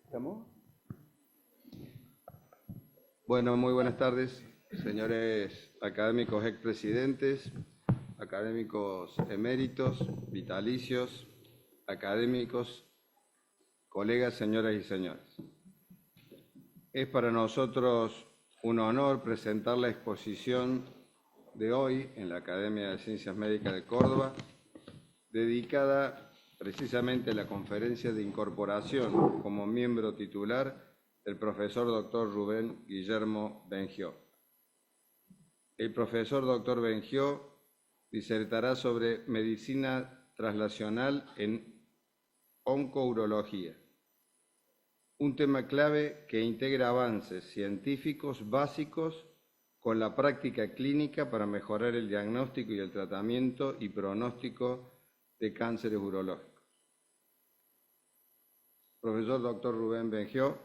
¿Estamos? Bueno, muy buenas tardes, señores académicos expresidentes, académicos eméritos, vitalicios, académicos, colegas, señoras y señores. Es para nosotros un honor presentar la exposición de hoy en la Academia de Ciencias Médicas de Córdoba, dedicada precisamente a la conferencia de incorporación como miembro titular del profesor doctor Rubén Guillermo Bengió. El profesor doctor Bengió disertará sobre medicina translacional en oncourología, un tema clave que integra avances científicos básicos con la práctica clínica para mejorar el diagnóstico y el tratamiento y pronóstico de cánceres urológicos. Profesor doctor Rubén Bengió,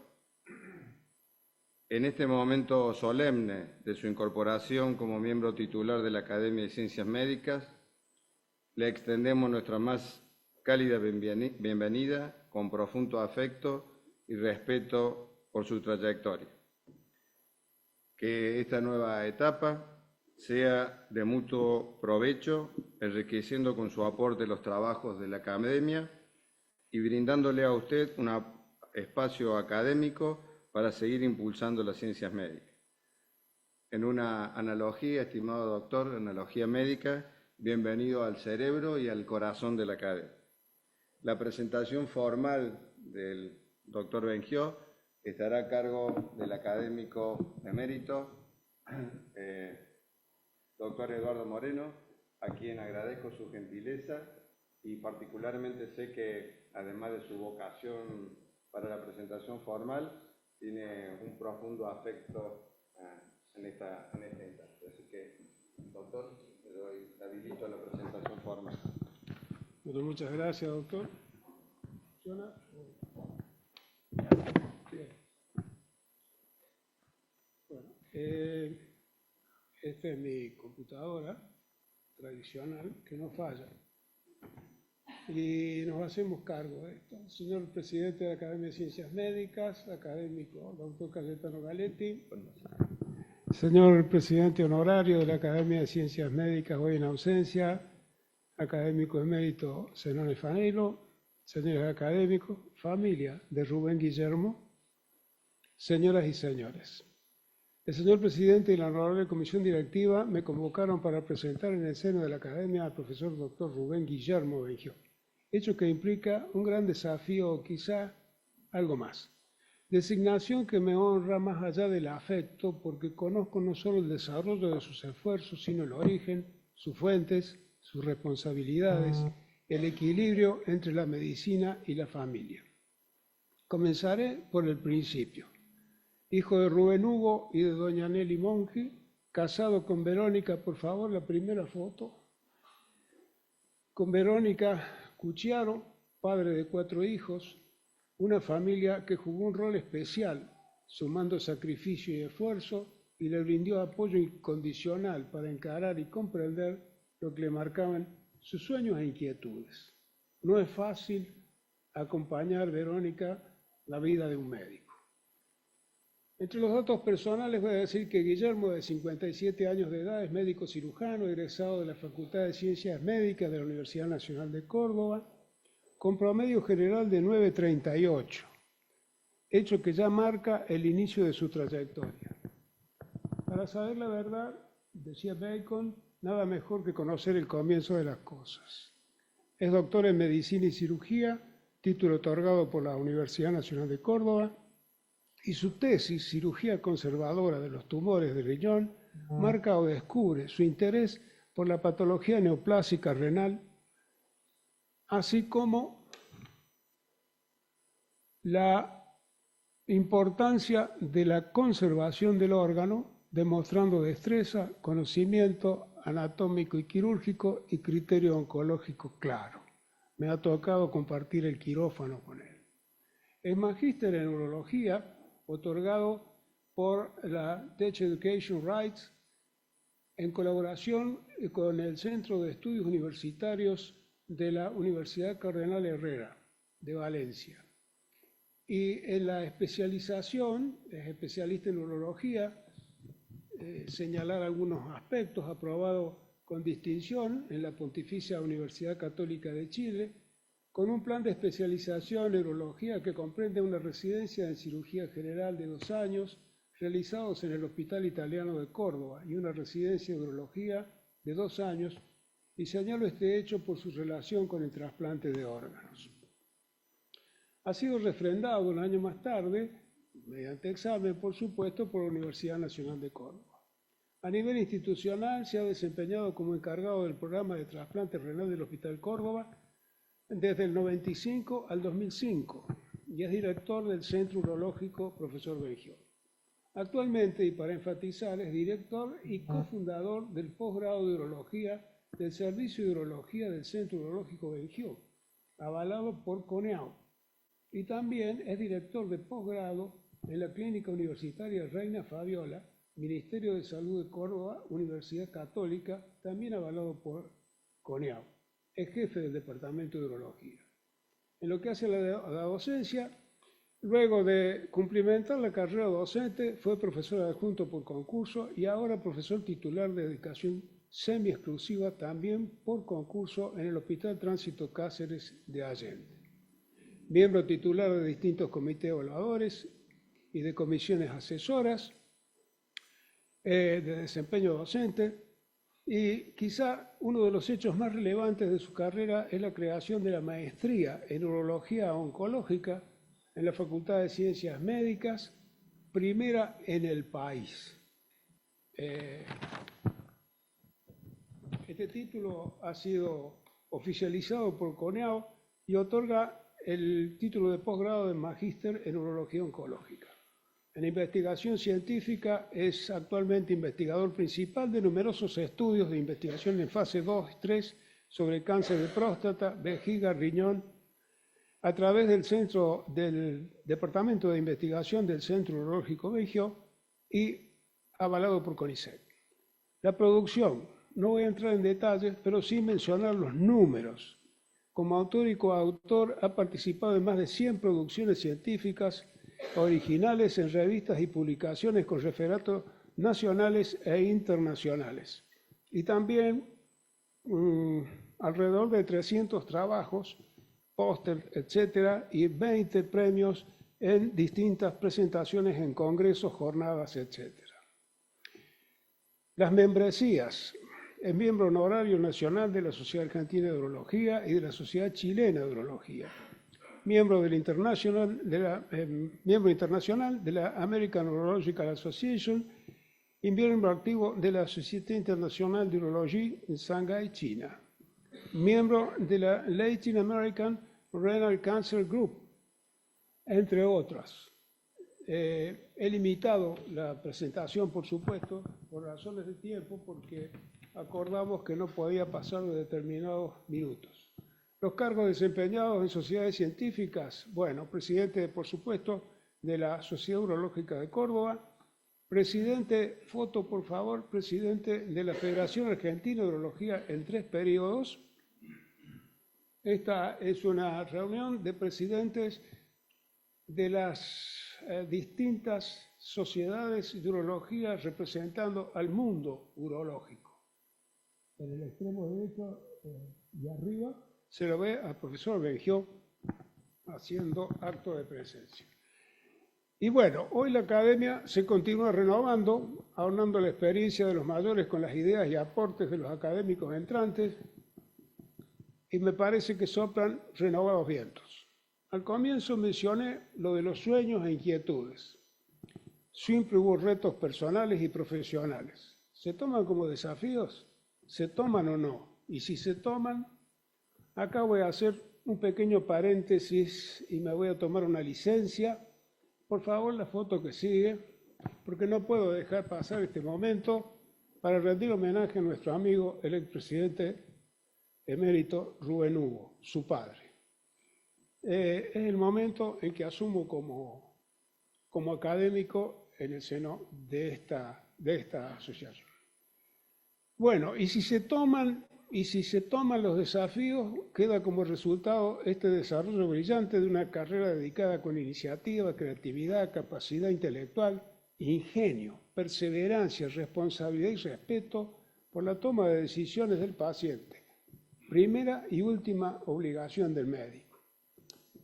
en este momento solemne de su incorporación como miembro titular de la Academia de Ciencias Médicas, le extendemos nuestra más cálida bienvenida con profundo afecto y respeto por su trayectoria. Que esta nueva etapa sea de mutuo provecho, enriqueciendo con su aporte los trabajos de la Academia y brindándole a usted un espacio académico para seguir impulsando las ciencias médicas. En una analogía, estimado doctor, analogía médica, bienvenido al cerebro y al corazón de la Academia. La presentación formal del doctor Bengió estará a cargo del académico emérito, doctor Eduardo Moreno, a quien agradezco su gentileza y particularmente sé que, además de su vocación para la presentación formal, tiene un profundo afecto en esta instancia. Así que, doctor, le habilito a la presentación formal. Bueno, muchas gracias, doctor. ¿Funciona? Bien. Bueno, esta es mi computadora tradicional, que no falla. Y nos hacemos cargo de esto. Señor presidente de la Academia de Ciencias Médicas, académico doctor Cayetano Galetti, señor presidente honorario de la Academia de Ciencias Médicas, hoy en ausencia, académico emérito Zenón Fanelo, señores académicos, familia de Rubén Guillermo, señoras y señores. El señor presidente y la honorable comisión directiva me convocaron para presentar en el seno de la Academia al profesor doctor Rubén Guillermo Bengió, hecho que implica un gran desafío o quizá algo más. Designación que me honra más allá del afecto porque conozco no solo el desarrollo de sus esfuerzos, sino el origen, sus fuentes, sus responsabilidades, el equilibrio entre la medicina y la familia. Comenzaré por el principio. Hijo de Rubén Hugo y de doña Nelly Monge, casado con Verónica, por favor, la primera foto. Con Verónica Cucciaro, padre de 4 hijos, una familia que jugó un rol especial, sumando sacrificio y esfuerzo, y le brindó apoyo incondicional para encarar y comprender lo que le marcaban sus sueños e inquietudes. No es fácil acompañar, Verónica, la vida de un médico. Entre los datos personales voy a decir que Guillermo, de 57 años de edad, es médico cirujano, egresado de la Facultad de Ciencias Médicas de la Universidad Nacional de Córdoba, con promedio general de 9.38, hecho que ya marca el inicio de su trayectoria. Para saber la verdad, decía Bacon, nada mejor que conocer el comienzo de las cosas. Es doctor en Medicina y Cirugía, título otorgado por la Universidad Nacional de Córdoba, y su tesis, Cirugía conservadora de los tumores de riñón, marca o descubre su interés por la patología neoplásica renal, así como la importancia de la conservación del órgano, demostrando destreza, conocimiento anatómico y quirúrgico y criterio oncológico claro. Me ha tocado compartir el quirófano con él. Es magíster en urología, otorgado por la Tech Education Rights en colaboración con el Centro de Estudios Universitarios de la Universidad Cardenal Herrera de Valencia. Y en la especialización, es especialista en urología, señalar algunos aspectos, aprobado con distinción en la Pontificia Universidad Católica de Chile, con un plan de especialización en urología que comprende una residencia en cirugía general de 2 años, realizados en el Hospital Italiano de Córdoba, y una residencia de urología de 2 años, y señalo este hecho por su relación con el trasplante de órganos. Ha sido refrendado un año más tarde, mediante examen, por supuesto, por la Universidad Nacional de Córdoba. A nivel institucional se ha desempeñado como encargado del programa de trasplante renal del Hospital Córdoba desde el 95 al 2005 y es director del Centro Urológico Profesor Bengiol. Actualmente, y para enfatizar, es director y cofundador del posgrado de urología del Servicio de Urología del Centro Urológico Bengiol, avalado por CONEAU, y también es director de posgrado en la Clínica Universitaria Reina Fabiola, Ministerio de Salud de Córdoba, Universidad Católica, también avalado por CONEAU. Es jefe del Departamento de Urología. En lo que hace a la docencia, luego de cumplimentar la carrera docente, fue profesor adjunto por concurso y ahora profesor titular de dedicación semi-exclusiva también por concurso en el Hospital Tránsito Cáceres de Allende. Miembro titular de distintos comités evaluadores y de comisiones asesoras de desempeño docente, y quizá uno de los hechos más relevantes de su carrera es la creación de la maestría en urología oncológica en la Facultad de Ciencias Médicas, primera en el país. Este título ha sido oficializado por CONEAU y otorga el título de posgrado de magíster en urología oncológica. En investigación científica es actualmente investigador principal de numerosos estudios de investigación en fase 2 y 3 sobre cáncer de próstata, vejiga, riñón, a través del Departamento de Investigación del Centro Urológico Bengiol y avalado por CONICET. La producción, no voy a entrar en detalles, pero sí mencionar los números. Como autor y coautor ha participado en más de 100 producciones científicas originales en revistas y publicaciones con referatos nacionales e internacionales. Y también alrededor de 300 trabajos, póster, etcétera, y 20 premios en distintas presentaciones en congresos, jornadas, etcétera. Las membresías. Es miembro honorario nacional de la Sociedad Argentina de Urología y de la Sociedad Chilena de Urología. Miembro internacional de la American Urological Association y miembro activo de la Société Internationale d'Urologie en Shanghái, China. Miembro de la Latin American Renal Cancer Group, entre otras. He limitado la presentación, por supuesto, por razones de tiempo, porque acordamos que no podía pasar de determinados minutos. Los cargos desempeñados en sociedades científicas, bueno, presidente, por supuesto, de la Sociedad Urológica de Córdoba, presidente, foto por favor, presidente de la Federación Argentina de Urología en 3 periodos. Esta es una reunión de presidentes de las distintas sociedades de urología representando al mundo urológico. En el extremo derecho y arriba se lo ve al profesor Bengiol haciendo acto de presencia. Y bueno, hoy la academia se continúa renovando, aunando la experiencia de los mayores con las ideas y aportes de los académicos entrantes. y me parece que soplan renovados vientos. Al comienzo mencioné lo de los sueños e inquietudes. Siempre hubo retos personales y profesionales. ¿Se toman como desafíos? ¿Se toman o no? Y si se toman, acá voy a hacer un pequeño paréntesis y me voy a tomar una licencia. Por favor, la foto que sigue, porque no puedo dejar pasar este momento para rendir homenaje a nuestro amigo, el expresidente emérito Rubén Hugo, su padre. Es el momento en que asumo como académico en el seno de esta asociación. Bueno, y si se toman los desafíos, queda como resultado este desarrollo brillante de una carrera dedicada con iniciativa, creatividad, capacidad intelectual, ingenio, perseverancia, responsabilidad y respeto por la toma de decisiones del paciente. Primera y última obligación del médico.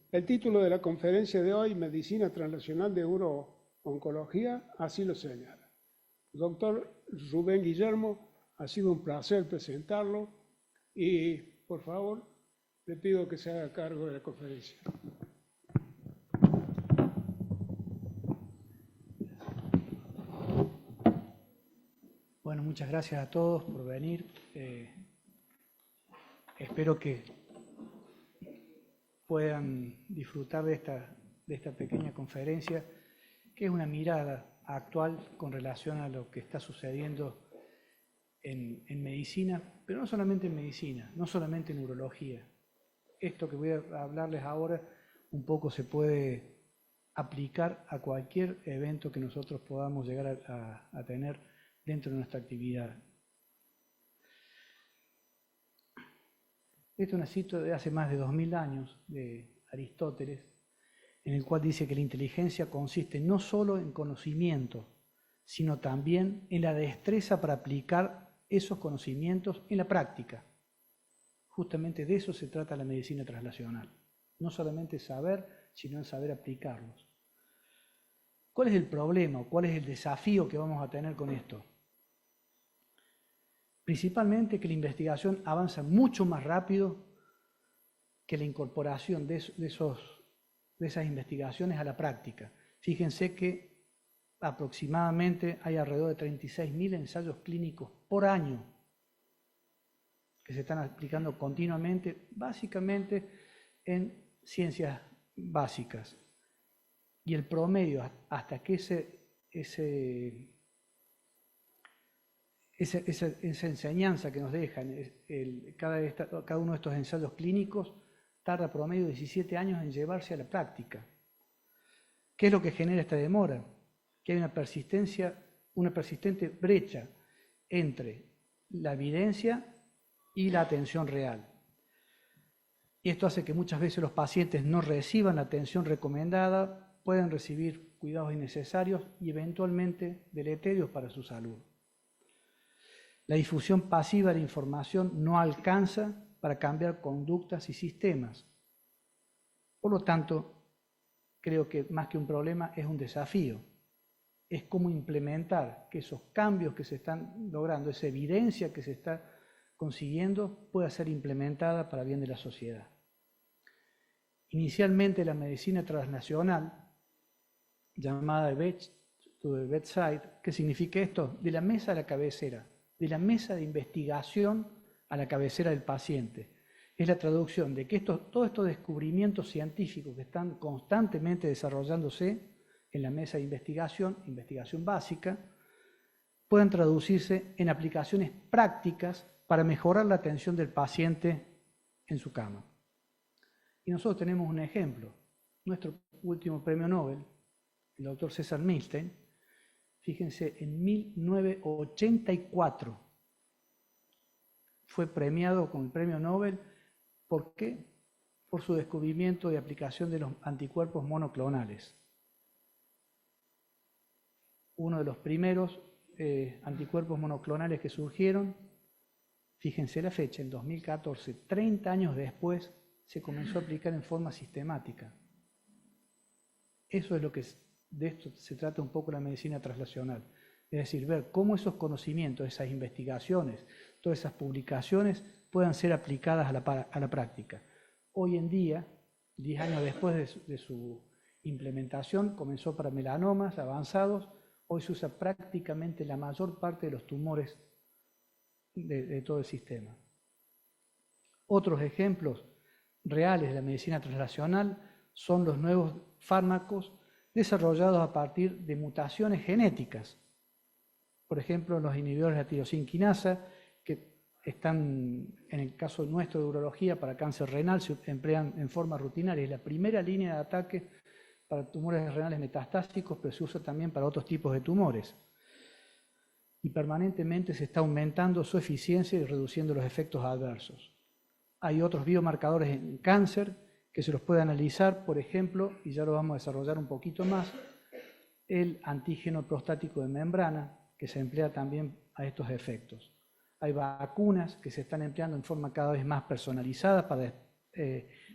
El título de la conferencia de hoy, Medicina Translacional de Uro-Oncología, así lo señala. Doctor Rubén Guillermo, ha sido un placer presentarlo y, por favor, le pido que se haga cargo de la conferencia. Bueno, muchas gracias a todos por venir. Espero que puedan disfrutar de esta pequeña conferencia, que es una mirada actual con relación a lo que está sucediendo en medicina, pero no solamente en medicina, no solamente en urología. Esto que voy a hablarles ahora un poco se puede aplicar a cualquier evento que nosotros podamos llegar a tener dentro de nuestra actividad. Esta es una cita de hace más de 2000 años de Aristóteles, en el cual dice que la inteligencia consiste no solo en conocimiento, sino también en la destreza para aplicar esos conocimientos en la práctica. Justamente de eso se trata la medicina translacional. No solamente saber, sino en saber aplicarlos. ¿Cuál es el problema o cuál es el desafío que vamos a tener con esto? Principalmente que la investigación avanza mucho más rápido que la incorporación de esas investigaciones a la práctica. Fíjense que aproximadamente hay alrededor de 36.000 ensayos clínicos por año que se están aplicando continuamente, básicamente en ciencias básicas. Y el promedio, hasta que esa enseñanza que nos dejan cada uno de estos ensayos clínicos, tarda promedio 17 años en llevarse a la práctica. ¿Qué es lo que genera esta demora? Que hay una persistente brecha entre la evidencia y la atención real. Y esto hace que muchas veces los pacientes no reciban la atención recomendada, pueden recibir cuidados innecesarios y eventualmente deleterios para su salud. La difusión pasiva de la información no alcanza para cambiar conductas y sistemas. Por lo tanto, creo que más que un problema es un desafío. Es cómo implementar que esos cambios que se están logrando, esa evidencia que se está consiguiendo, pueda ser implementada para bien de la sociedad. Inicialmente la medicina transnacional, llamada Bed to the Bedside, ¿qué significa esto? De la mesa a la cabecera, de la mesa de investigación a la cabecera del paciente. Es la traducción de que todos estos descubrimientos científicos que están constantemente desarrollándose en la mesa de investigación básica, puedan traducirse en aplicaciones prácticas para mejorar la atención del paciente en su cama. Y nosotros tenemos un ejemplo. Nuestro último premio Nobel, el doctor César Milstein, fíjense, en 1984 fue premiado con el premio Nobel. ¿Por qué? Por su descubrimiento de aplicación de los anticuerpos monoclonales. Uno de los primeros anticuerpos monoclonales que surgieron, fíjense la fecha, en 2014, 30 años después, se comenzó a aplicar en forma sistemática. Eso es lo que de esto se trata un poco la medicina translacional. Es decir, ver cómo esos conocimientos, esas investigaciones, todas esas publicaciones puedan ser aplicadas a la práctica. Hoy en día, 10 años después de su implementación, comenzó para melanomas avanzados, hoy se usa prácticamente la mayor parte de los tumores de todo el sistema. Otros ejemplos reales de la medicina translacional son los nuevos fármacos desarrollados a partir de mutaciones genéticas. Por ejemplo, los inhibidores de la tirosinquinasa, que están, en el caso nuestro de urología, para cáncer renal, se emplean en forma rutinaria. Es la primera línea de ataque para tumores renales metastásicos, pero se usa también para otros tipos de tumores. Y permanentemente se está aumentando su eficiencia y reduciendo los efectos adversos. Hay otros biomarcadores en cáncer que se los puede analizar, por ejemplo, y ya lo vamos a desarrollar un poquito más, el antígeno prostático de membrana, que se emplea también a estos efectos. Hay vacunas que se están empleando en forma cada vez más personalizada para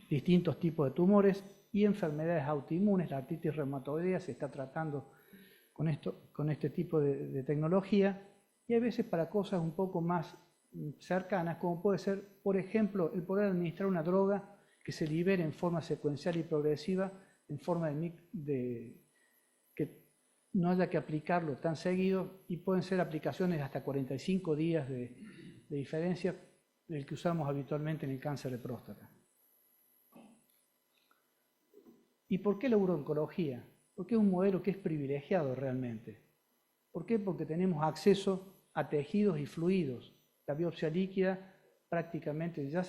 distintos tipos de tumores y enfermedades autoinmunes. La artritis reumatoidea se está tratando con este tipo de tecnología, y hay veces para cosas un poco más cercanas, como puede ser, por ejemplo, el poder administrar una droga que se libere en forma secuencial y progresiva, en forma de que no haya que aplicarlo tan seguido, y pueden ser aplicaciones de hasta 45 días de diferencia del que usamos habitualmente en el cáncer de próstata. ¿Y por qué la urooncología? Porque es un modelo que es privilegiado realmente. ¿Por qué? Porque tenemos acceso a tejidos y fluidos. La biopsia líquida prácticamente ya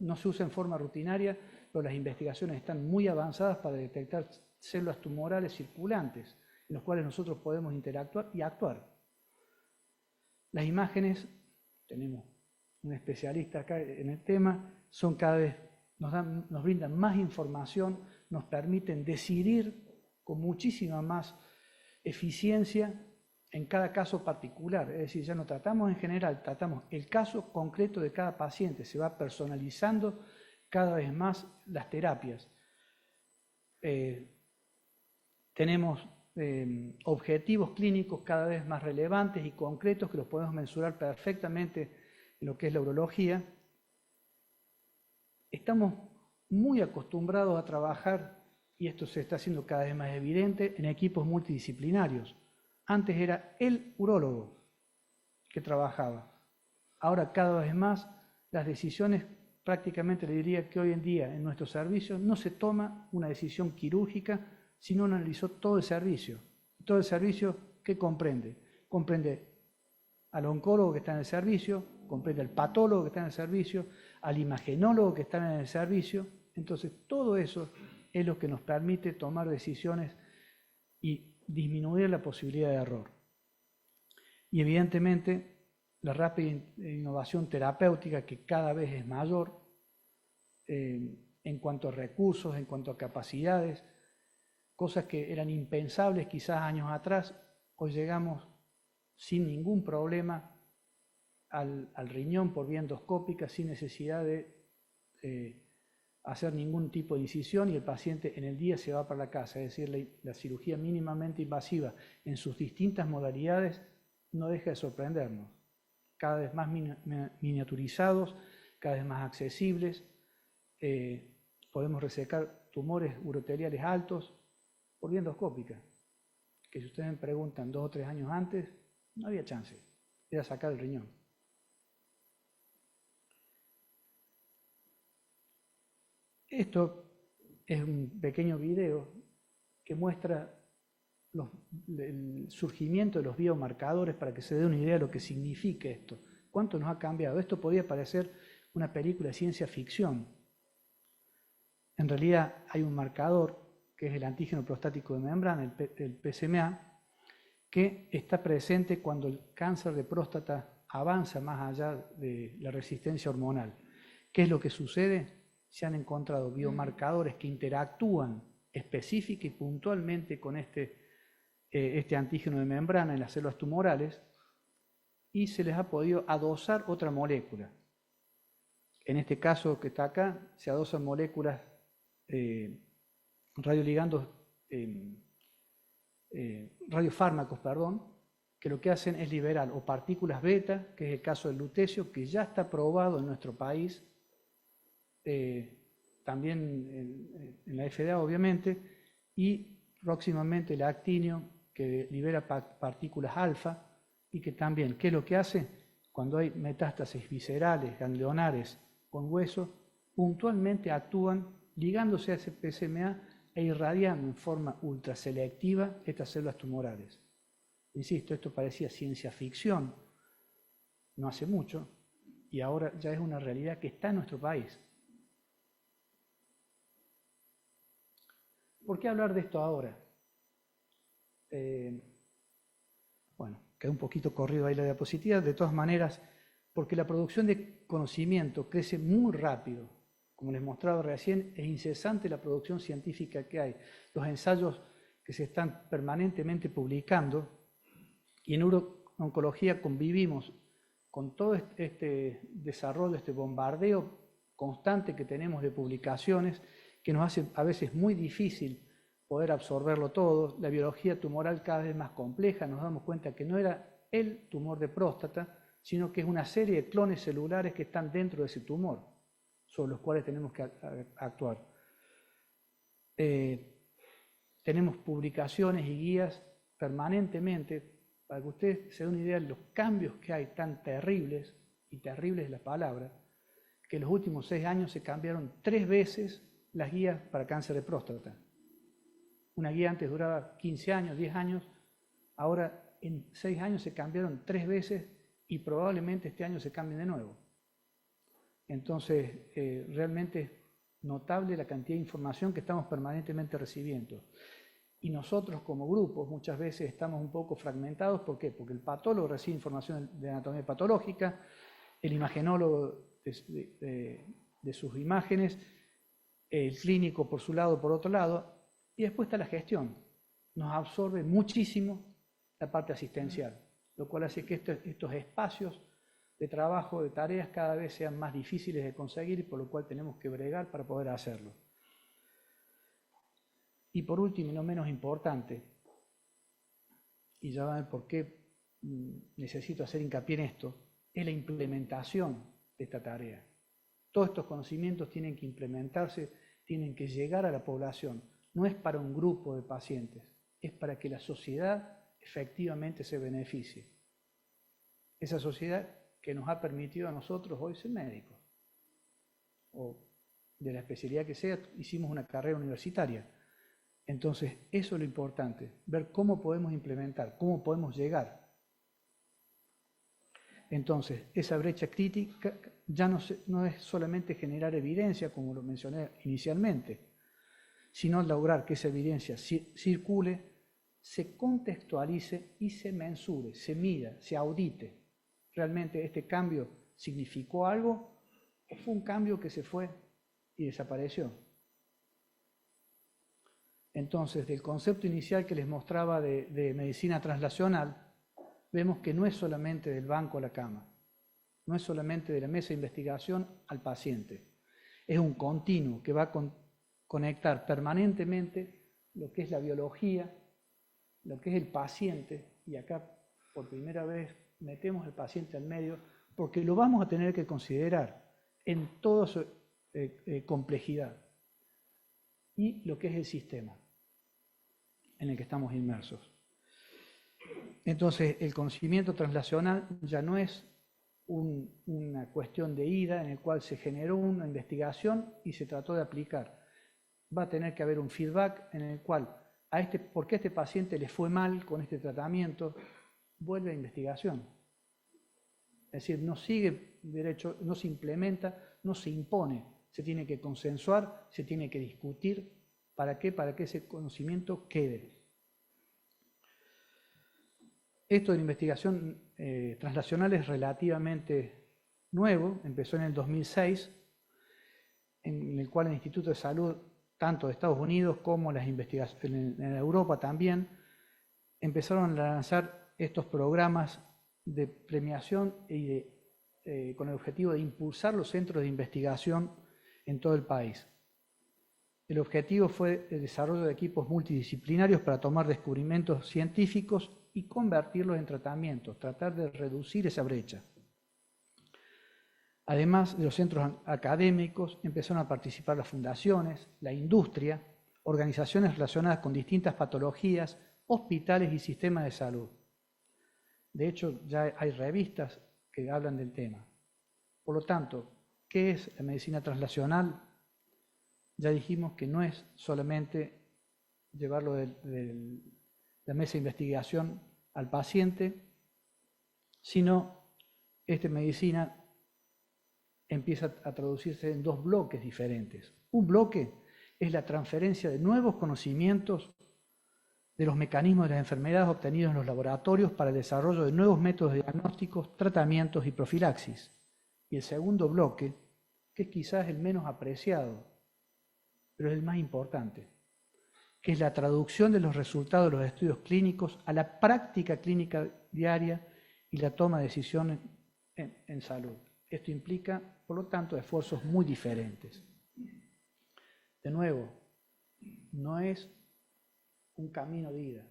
no se usa en forma rutinaria, pero las investigaciones están muy avanzadas para detectar células tumorales circulantes, en los cuales nosotros podemos interactuar y actuar. Las imágenes, tenemos un especialista acá en el tema, son cada vez, nos brindan más información, nos permiten decidir con muchísima más eficiencia en cada caso particular. Es decir, ya no tratamos en general, tratamos el caso concreto de cada paciente, se va personalizando cada vez más las terapias. Tenemos objetivos clínicos cada vez más relevantes y concretos que los podemos mensurar perfectamente en lo que es la urología. Estamos muy acostumbrados a trabajar, y esto se está haciendo cada vez más evidente, en equipos multidisciplinarios. Antes era el urólogo que trabajaba. Ahora cada vez más las decisiones, prácticamente le diría que hoy en día en nuestros servicios no se toma una decisión quirúrgica, sino analizó todo el servicio. Todo el servicio, ¿qué comprende? Comprende al oncólogo que está en el servicio, comprende al patólogo que está en el servicio, al imagenólogo que está en el servicio. Entonces, todo eso es lo que nos permite tomar decisiones y disminuir la posibilidad de error. Y evidentemente, la rápida innovación terapéutica, que cada vez es mayor en cuanto a recursos, en cuanto a capacidades, cosas que eran impensables quizás años atrás, hoy llegamos sin ningún problema al riñón por vía endoscópica, sin necesidad de hacer ningún tipo de incisión, y el paciente en el día se va para la casa. Es decir, la cirugía mínimamente invasiva en sus distintas modalidades no deja de sorprendernos. Cada vez más miniaturizados, cada vez más accesibles. Podemos resecar tumores uroteliales altos por vía endoscópica, que si ustedes me preguntan 2 o 3 años antes, no había chance, era sacar el riñón. Esto es un pequeño video que muestra el surgimiento de los biomarcadores para que se dé una idea de lo que significa esto. ¿Cuánto nos ha cambiado? Esto podría parecer una película de ciencia ficción. En realidad hay un marcador, que es el antígeno prostático de membrana, el PSMA, que está presente cuando el cáncer de próstata avanza más allá de la resistencia hormonal. ¿Qué es lo que sucede? Se han encontrado biomarcadores que interactúan específica y puntualmente con este antígeno de membrana en las células tumorales, y se les ha podido adosar otra molécula. En este caso que está acá, se adosan moléculas radiofármacos, que lo que hacen es liberar o partículas beta, que es el caso del lutecio, que ya está probado en nuestro país, también en la FDA obviamente, y próximamente el actinio, que libera partículas alfa, y que también, ¿qué es lo que hace? Cuando hay metástasis viscerales, ganglionares con hueso, puntualmente actúan ligándose a ese PSMA e irradiando en forma ultraselectiva estas células tumorales. Insisto, esto parecía ciencia ficción no hace mucho, y ahora ya es una realidad que está en nuestro país. ¿Por qué hablar de esto ahora? Bueno, queda un poquito corrido ahí la diapositiva, de todas maneras, porque la producción de conocimiento crece muy rápido. Como les mostraba recién, es incesante la producción científica que hay, los ensayos que se están permanentemente publicando, y en oncología convivimos con todo este desarrollo, este bombardeo constante que tenemos de publicaciones, que nos hace a veces muy difícil poder absorberlo todo. La biología tumoral cada vez más compleja, nos damos cuenta que no era el tumor de próstata, sino que es una serie de clones celulares que están dentro de ese tumor, sobre los cuales tenemos que actuar. Tenemos publicaciones y guías permanentemente, para que ustedes se den una idea de los cambios que hay tan terribles, y terrible es la palabra, que en los últimos 6 años se cambiaron 3 veces las guías para cáncer de próstata. Una guía antes duraba 15 años, 10 años, ahora en 6 años se cambiaron 3 veces y probablemente este año se cambien de nuevo. Entonces, realmente es notable la cantidad de información que estamos permanentemente recibiendo. Y nosotros como grupos muchas veces estamos un poco fragmentados. ¿Por qué? Porque el patólogo recibe información de anatomía patológica, el imagenólogo de sus imágenes, el clínico por su lado, por otro lado, y después está la gestión. Nos absorbe muchísimo la parte asistencial, lo cual hace que estos espacios de trabajo, de tareas, cada vez sean más difíciles de conseguir, y por lo cual tenemos que bregar para poder hacerlo. Y por último, y no menos importante, y ya van a ver por qué necesito hacer hincapié en esto, es la implementación de esta tarea. Todos estos conocimientos tienen que implementarse, tienen que llegar a la población. No es para un grupo de pacientes, es para que la sociedad efectivamente se beneficie. Esa sociedad que nos ha permitido a nosotros hoy ser médicos, o de la especialidad que sea, hicimos una carrera universitaria. Entonces, eso es lo importante, ver cómo podemos implementar, cómo podemos llegar. Entonces, esa brecha crítica ya no es solamente generar evidencia, como lo mencioné inicialmente, sino lograr que esa evidencia circule, se contextualice y se mensure, se mida, se audite. ¿Realmente este cambio significó algo o fue un cambio que se fue y desapareció? Entonces, del concepto inicial que les mostraba de medicina translacional, vemos que no es solamente del banco a la cama, no es solamente de la mesa de investigación al paciente, es un continuo que va a conectar permanentemente lo que es la biología, lo que es el paciente, y acá por primera vez metemos al paciente al medio, porque lo vamos a tener que considerar en toda su complejidad, y lo que es el sistema en el que estamos inmersos. Entonces, el conocimiento translacional ya no es una cuestión de ida en el cual se generó una investigación y se trató de aplicar. Va a tener que haber un feedback en el cual, ¿por qué a este paciente le fue mal con este tratamiento? Vuelve a investigación. Es decir, no sigue derecho, no se implementa, no se impone. Se tiene que consensuar, se tiene que discutir. ¿Para qué? Para que ese conocimiento quede. Esto de la investigación translacional es relativamente nuevo, empezó en el 2006, en el cual el Instituto de Salud, tanto de Estados Unidos como las investigaciones en Europa también, empezaron a lanzar estos programas de premiación y con el objetivo de impulsar los centros de investigación en todo el país. El objetivo fue el desarrollo de equipos multidisciplinarios para tomar descubrimientos científicos y convertirlos en tratamientos, tratar de reducir esa brecha. Además de los centros académicos, empezaron a participar las fundaciones, la industria, organizaciones relacionadas con distintas patologías, hospitales y sistemas de salud. De hecho, ya hay revistas que hablan del tema. Por lo tanto, ¿qué es la medicina translacional? Ya dijimos que no es solamente llevarlo de la mesa de investigación al paciente, sino esta medicina empieza a traducirse en dos bloques diferentes. Un bloque es la transferencia de nuevos conocimientos de los mecanismos de las enfermedades obtenidos en los laboratorios para el desarrollo de nuevos métodos de diagnósticos, tratamientos y profilaxis. Y el segundo bloque, que es quizás el menos apreciado, pero es el más importante, que es la traducción de los resultados de los estudios clínicos a la práctica clínica diaria y la toma de decisiones en salud. Esto implica, por lo tanto, esfuerzos muy diferentes. De nuevo, no es un camino de ida,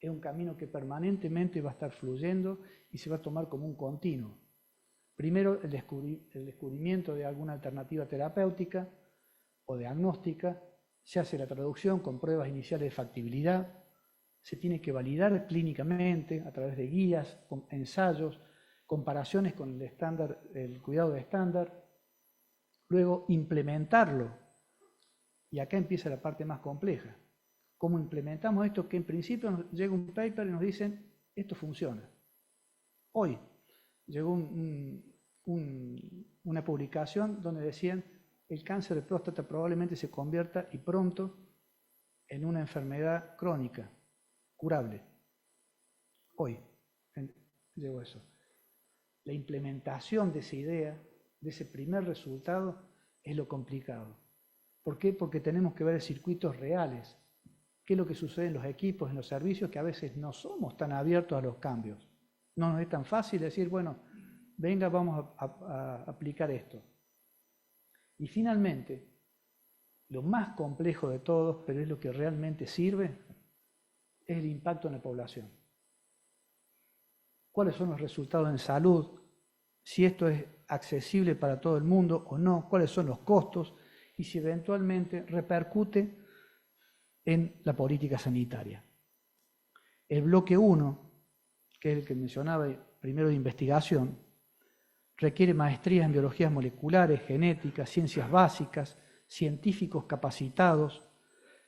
es un camino que permanentemente va a estar fluyendo y se va a tomar como un continuo. Primero, el descubrimiento de alguna alternativa terapéutica o diagnóstica, se hace la traducción con pruebas iniciales de factibilidad, se tiene que validar clínicamente a través de guías, con ensayos, comparaciones con el estándar, el cuidado de estándar, luego implementarlo. Y acá empieza la parte más compleja. ¿Cómo implementamos esto? Que en principio nos llega un paper y nos dicen, esto funciona. Hoy llegó una publicación donde decían, el cáncer de próstata probablemente se convierta y pronto en una enfermedad crónica, curable. Hoy llegó eso. La implementación de esa idea, de ese primer resultado, es lo complicado. ¿Por qué? Porque tenemos que ver circuitos reales. ¿Qué es lo que sucede en los equipos, en los servicios, que a veces no somos tan abiertos a los cambios? No nos es tan fácil decir, bueno, venga, vamos a aplicar esto. Y finalmente, lo más complejo de todos, pero es lo que realmente sirve, es el impacto en la población. ¿Cuáles son los resultados en salud? Si esto es accesible para todo el mundo o no, cuáles son los costos y si eventualmente repercute en la política sanitaria. El bloque 1, que es el que mencionaba primero de investigación, requiere maestrías en biologías moleculares, genética, ciencias básicas, científicos capacitados,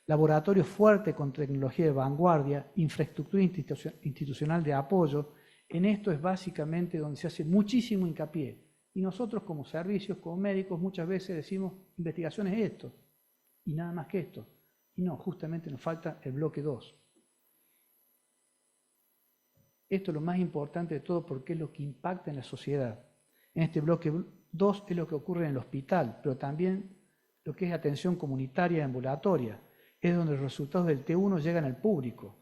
laboratorios fuertes con tecnología de vanguardia, infraestructura institucional de apoyo. En esto es básicamente donde se hace muchísimo hincapié. Y nosotros como servicios, como médicos, muchas veces decimos, investigación es esto, y nada más que esto. Y no, justamente nos falta el bloque 2. Esto es lo más importante de todo porque es lo que impacta en la sociedad. En este bloque 2 es lo que ocurre en el hospital, pero también lo que es atención comunitaria y ambulatoria. Es donde los resultados del T1 llegan al público.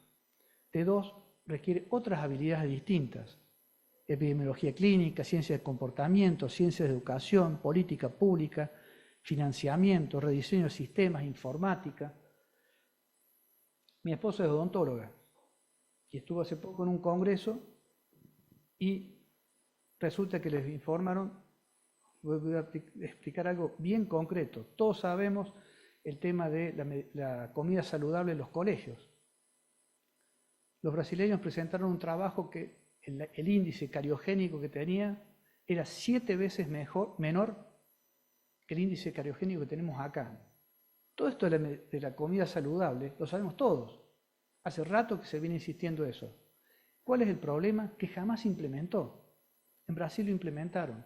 T2 requiere otras habilidades distintas. Epidemiología clínica, ciencia de comportamiento, ciencias de educación, política pública, financiamiento, rediseño de sistemas, informática. Mi esposa es odontóloga y estuvo hace poco en un congreso y resulta que les informaron, voy a explicar algo bien concreto. Todos sabemos el tema de la comida saludable en los colegios. Los brasileños presentaron un trabajo que el índice cariogénico que tenía era 7 veces menor que el índice cariogénico que tenemos acá. Todo esto de la comida saludable lo sabemos todos. Hace rato que se viene insistiendo eso. ¿Cuál es el problema? Que jamás se implementó. En Brasil lo implementaron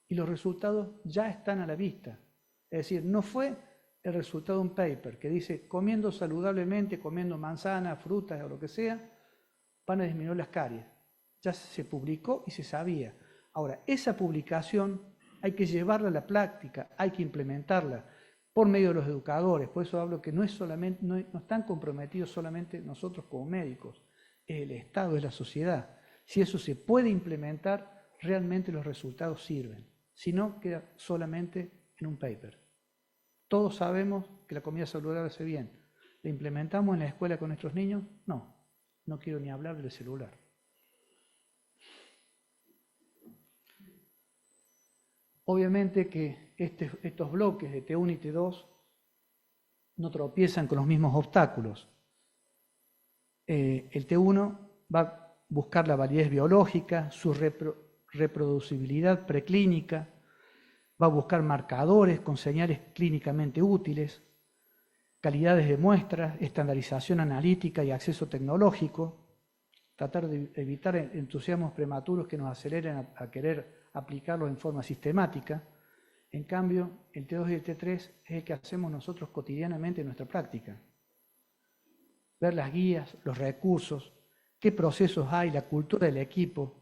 y los resultados ya están a la vista. Es decir, no fue el resultado de un paper que dice comiendo saludablemente, comiendo manzanas, frutas o lo que sea, van a disminuir las caries. Ya se publicó y se sabía. Ahora, esa publicación hay que llevarla a la práctica, hay que implementarla por medio de los educadores. Por eso hablo que no están comprometidos solamente nosotros como médicos, es el Estado, es la sociedad. Si eso se puede implementar, realmente los resultados sirven. Si no, queda solamente en un paper. Todos sabemos que la comida saludable hace bien. ¿La implementamos en la escuela con nuestros niños? No. No quiero ni hablar del celular. Obviamente que estos bloques de T1 y T2 no tropiezan con los mismos obstáculos. El T1 va a buscar la validez biológica, su reproducibilidad preclínica, va a buscar marcadores con señales clínicamente útiles, calidades de muestras, estandarización analítica y acceso tecnológico, tratar de evitar entusiasmos prematuros que nos aceleren a querer aplicarlos en forma sistemática. En cambio, el T2 y el T3 es el que hacemos nosotros cotidianamente en nuestra práctica. Ver las guías, los recursos, qué procesos hay, la cultura del equipo,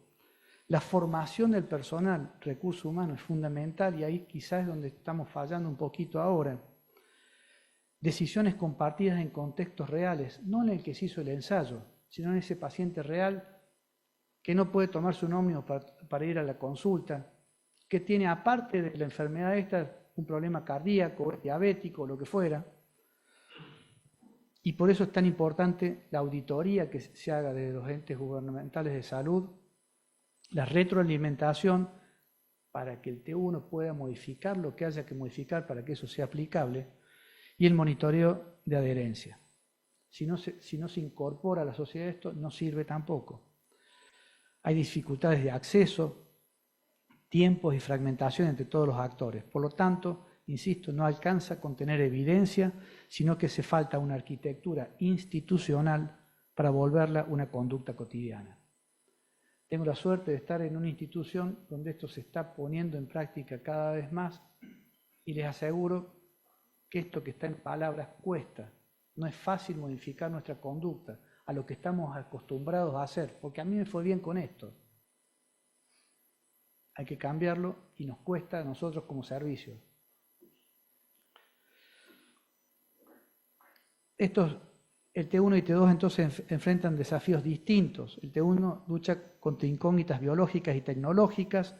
la formación del personal, recurso humano es fundamental y ahí quizás es donde estamos fallando un poquito ahora. Decisiones compartidas en contextos reales, no en el que se hizo el ensayo, sino en ese paciente real que no puede tomarse un ómnibus para ir a la consulta, que tiene aparte de la enfermedad esta un problema cardíaco, diabético, lo que fuera. Y por eso es tan importante la auditoría que se haga de los entes gubernamentales de salud, la retroalimentación para que el T1 pueda modificar lo que haya que modificar para que eso sea aplicable, y el monitoreo de adherencia. Si no se incorpora a la sociedad esto, no sirve tampoco. Hay dificultades de acceso, tiempos y fragmentación entre todos los actores. Por lo tanto, insisto, no alcanza con tener evidencia, sino que hace falta una arquitectura institucional para volverla una conducta cotidiana. Tengo la suerte de estar en una institución donde esto se está poniendo en práctica cada vez más y les aseguro que esto que está en palabras cuesta. No es fácil modificar nuestra conducta a lo que estamos acostumbrados a hacer, porque a mí me fue bien con esto. Hay que cambiarlo y nos cuesta a nosotros como servicio. El T1 y T2 entonces enfrentan desafíos distintos. El T1 lucha contra incógnitas biológicas y tecnológicas,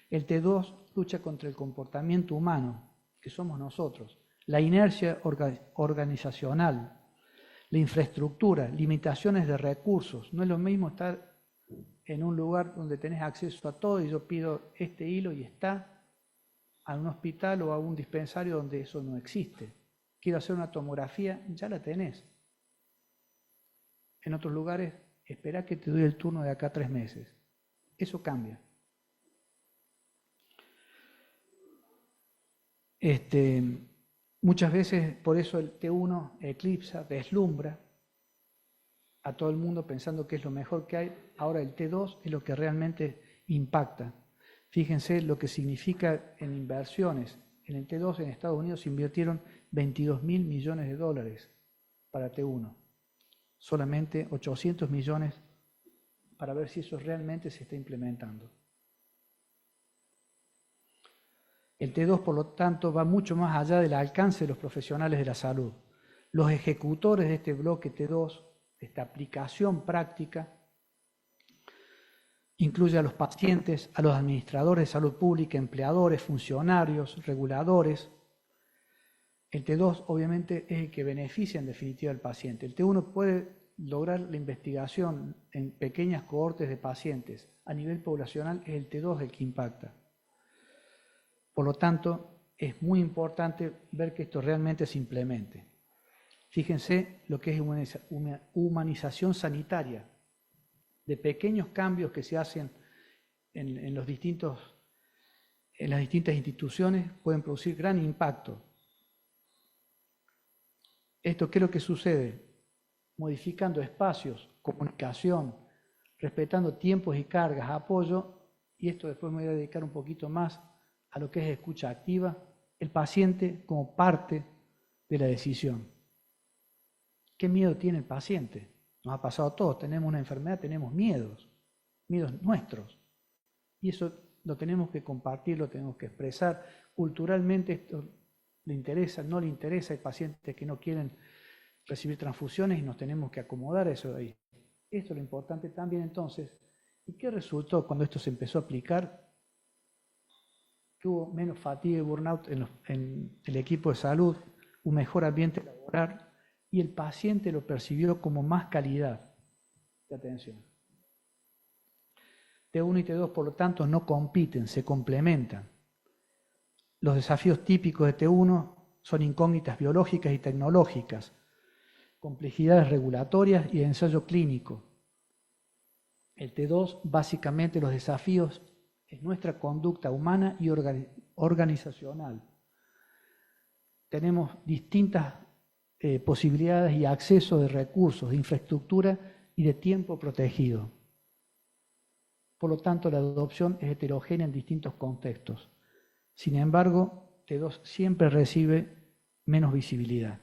el T2 lucha contra el comportamiento humano, que somos nosotros, la inercia organizacional, la infraestructura, limitaciones de recursos. No es lo mismo estar en un lugar donde tenés acceso a todo y yo pido este hilo y está, a un hospital o a un dispensario donde eso no existe. Quiero hacer una tomografía, ya la tenés. En otros lugares, espera que te doy el turno de acá a 3 meses. Eso cambia. Muchas veces, por eso el T1 eclipsa, deslumbra a todo el mundo pensando que es lo mejor que hay. Ahora el T2 es lo que realmente impacta. Fíjense lo que significa en inversiones. En el T2 en Estados Unidos se invirtieron $22.000 millones para T1. Solamente 800 millones para ver si eso realmente se está implementando. El T2, por lo tanto, va mucho más allá del alcance de los profesionales de la salud. Los ejecutores de este bloque T2, de esta aplicación práctica, incluye a los pacientes, a los administradores de salud pública, empleadores, funcionarios, reguladores. El T2 obviamente es el que beneficia en definitiva al paciente. El T1 puede lograr la investigación en pequeñas cohortes de pacientes. A nivel poblacional es el T2 el que impacta. Por lo tanto, es muy importante ver que esto realmente se implemente. Fíjense lo que es una humanización sanitaria, de pequeños cambios que se hacen en las distintas instituciones pueden producir gran impacto. Esto, ¿qué es lo que sucede? Modificando espacios, comunicación, respetando tiempos y cargas, apoyo, y esto después me voy a dedicar un poquito más a lo que es escucha activa, el paciente como parte de la decisión. ¿Qué miedo tiene el paciente? Nos ha pasado a todos, tenemos una enfermedad, tenemos miedos nuestros. Y eso lo tenemos que compartir, lo tenemos que expresar. Culturalmente esto le interesa, no le interesa, hay pacientes que no quieren recibir transfusiones y nos tenemos que acomodar a eso de ahí. Esto es lo importante también entonces. ¿Y qué resultó cuando esto se empezó a aplicar? Que hubo menos fatiga y burnout en el equipo de salud, un mejor ambiente laboral y el paciente lo percibió como más calidad. de atención. T1 y T2, por lo tanto, no compiten, se complementan. Los desafíos típicos de T1 son incógnitas biológicas y tecnológicas, complejidades regulatorias y de ensayo clínico. El T2, básicamente, los desafíos es nuestra conducta humana y organizacional. Tenemos distintas posibilidades y acceso de recursos, de infraestructura y de tiempo protegido. Por lo tanto, la adopción es heterogénea en distintos contextos. Sin embargo, T2 siempre recibe menos visibilidad.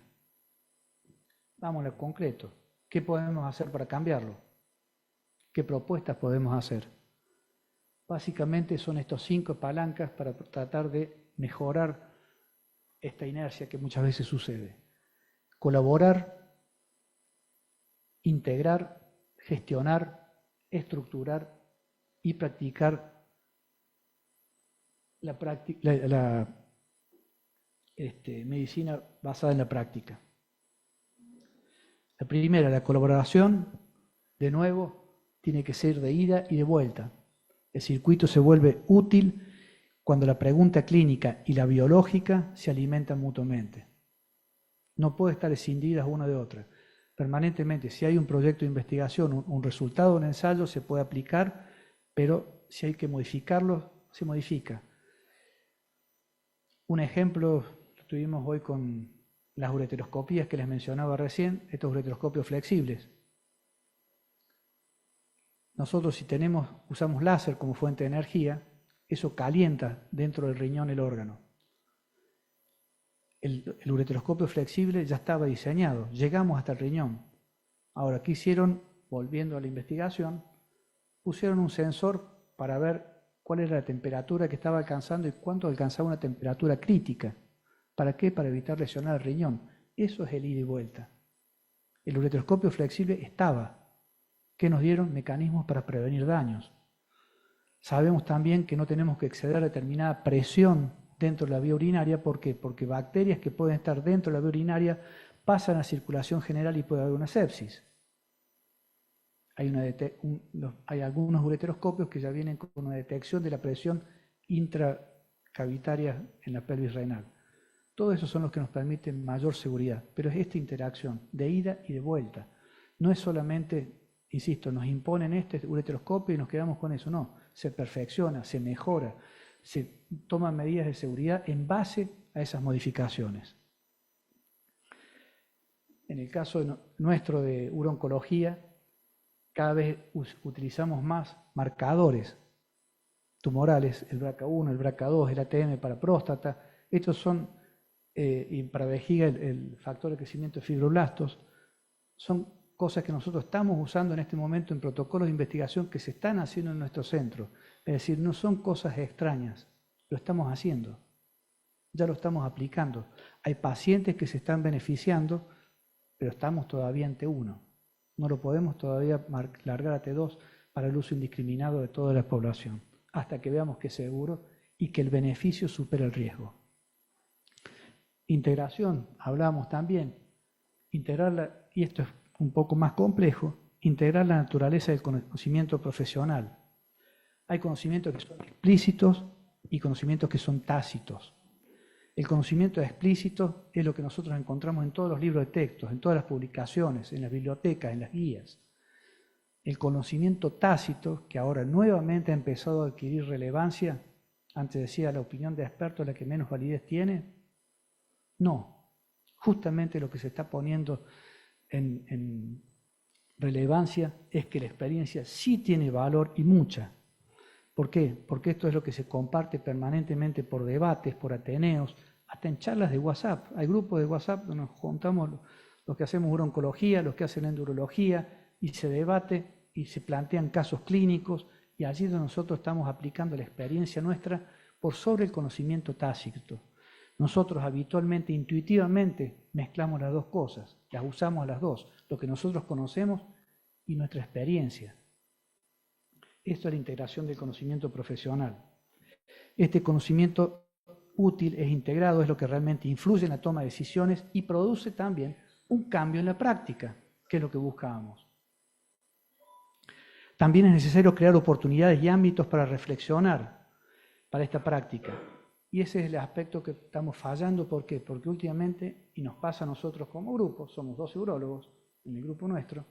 Vamos a lo concreto. ¿Qué podemos hacer para cambiarlo? ¿Qué propuestas podemos hacer? Básicamente son estos 5 palancas para tratar de mejorar esta inercia que muchas veces sucede. Colaborar, integrar, gestionar, estructurar y practicar la medicina basada en la práctica. La primera, la colaboración, de nuevo, tiene que ser de ida y de vuelta. El circuito se vuelve útil cuando la pregunta clínica y la biológica se alimentan mutuamente. No puede estar escindidas una de otra. Permanentemente, si hay un proyecto de investigación, un resultado de un ensayo, se puede aplicar, pero si hay que modificarlo, se modifica. Un ejemplo lo tuvimos hoy con las ureteroscopías que les mencionaba recién, estos ureteroscopios flexibles. Nosotros si usamos láser como fuente de energía, eso calienta dentro del riñón el órgano. El ureteroscopio flexible ya estaba diseñado, llegamos hasta el riñón. Ahora, ¿qué hicieron? Volviendo a la investigación, pusieron un sensor para ver cuál era la temperatura que estaba alcanzando y cuánto alcanzaba una temperatura crítica. ¿Para qué? Para evitar lesionar el riñón. Eso es el ida y vuelta. El ureteroscopio flexible estaba. ¿Qué nos dieron? Mecanismos para prevenir daños. Sabemos también que no tenemos que exceder determinada presión dentro de la vía urinaria. ¿Por qué? Porque bacterias que pueden estar dentro de la vía urinaria pasan a circulación general y puede haber una sepsis. Hay algunos ureteroscopios que ya vienen con una detección de la presión intracavitaria en la pelvis renal. Todo eso son los que nos permiten mayor seguridad, pero es esta interacción de ida y de vuelta. No es solamente, insisto, nos imponen este ureteroscopio y nos quedamos con eso. No, se perfecciona, se mejora, se toman medidas de seguridad en base a esas modificaciones. En el caso nuestro de urooncología, cada vez utilizamos más marcadores tumorales, el BRCA1, el BRCA2, el ATM para próstata. Estos son, y para vejiga el factor de crecimiento de fibroblastos, son cosas que nosotros estamos usando en este momento en protocolos de investigación que se están haciendo en nuestro centro. Es decir, no son cosas extrañas, lo estamos haciendo, ya lo estamos aplicando. Hay pacientes que se están beneficiando, pero estamos todavía en T1. No lo podemos todavía largar a T2 para el uso indiscriminado de toda la población, hasta que veamos que es seguro y que el beneficio supera el riesgo. Integración, hablamos también, integrarla, y esto es un poco más complejo, integrar la naturaleza del conocimiento profesional. Hay conocimientos que son explícitos y conocimientos que son tácitos. El conocimiento explícito es lo que nosotros encontramos en todos los libros de textos, en todas las publicaciones, en las bibliotecas, en las guías. El conocimiento tácito, que ahora nuevamente ha empezado a adquirir relevancia, antes decía la opinión de expertos la que menos validez tiene, no. Justamente lo que se está poniendo en relevancia es que la experiencia sí tiene valor y mucha. ¿Por qué? Porque esto es lo que se comparte permanentemente por debates, por ateneos, hasta en charlas de WhatsApp. Hay grupos de WhatsApp donde nos juntamos los que hacemos urooncología, los que hacen endurología, y se debate y se plantean casos clínicos, y allí donde nosotros estamos aplicando la experiencia nuestra por sobre el conocimiento tácito. Nosotros habitualmente, intuitivamente, mezclamos las dos cosas, las usamos a las dos, lo que nosotros conocemos y nuestra experiencia. Esto es la integración del conocimiento profesional. Este conocimiento útil es integrado, es lo que realmente influye en la toma de decisiones y produce también un cambio en la práctica, que es lo que buscábamos. También es necesario crear oportunidades y ámbitos para reflexionar para esta práctica. Y ese es el aspecto que estamos fallando. ¿Por qué? Porque últimamente, y nos pasa a nosotros como grupo, somos 12 urólogos en el grupo nuestro,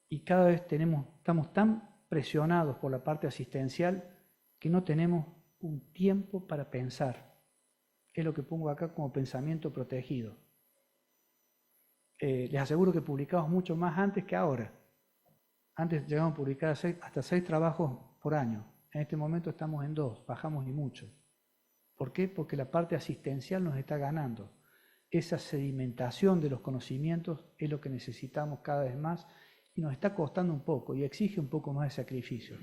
y cada vez estamos tan presionados por la parte asistencial que no tenemos un tiempo para pensar. Es lo que pongo acá como pensamiento protegido. Les aseguro que publicamos mucho más antes que ahora. Antes llegamos a publicar hasta 6 trabajos por año. En este momento estamos en 2, bajamos ni mucho. ¿Por qué? Porque la parte asistencial nos está ganando. Esa sedimentación de los conocimientos es lo que necesitamos cada vez más y nos está costando un poco y exige un poco más de sacrificio.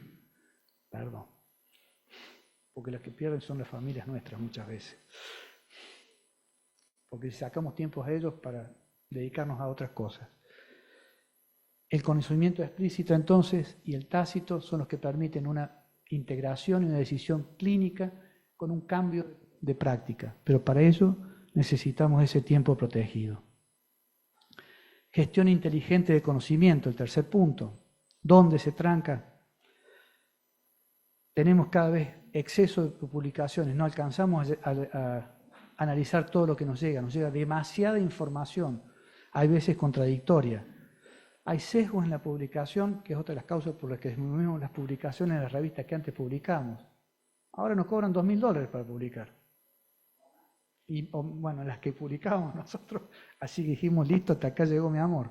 Perdón. Porque las que pierden son las familias nuestras muchas veces. Porque sacamos tiempos a ellos para dedicarnos a otras cosas. El conocimiento explícito entonces y el tácito son los que permiten una integración y una decisión clínica con un cambio de práctica, pero para ello necesitamos ese tiempo protegido. Gestión inteligente de conocimiento, el tercer punto. ¿Dónde se tranca? Tenemos cada vez exceso de publicaciones, no alcanzamos a analizar todo lo que nos llega demasiada información, hay veces contradictoria. Hay sesgos en la publicación, que es otra de las causas por las que disminuimos las publicaciones en las revistas que antes publicamos. Ahora nos cobran $2.000 para publicar. Y bueno, las que publicábamos nosotros, así dijimos, listo, hasta acá llegó mi amor.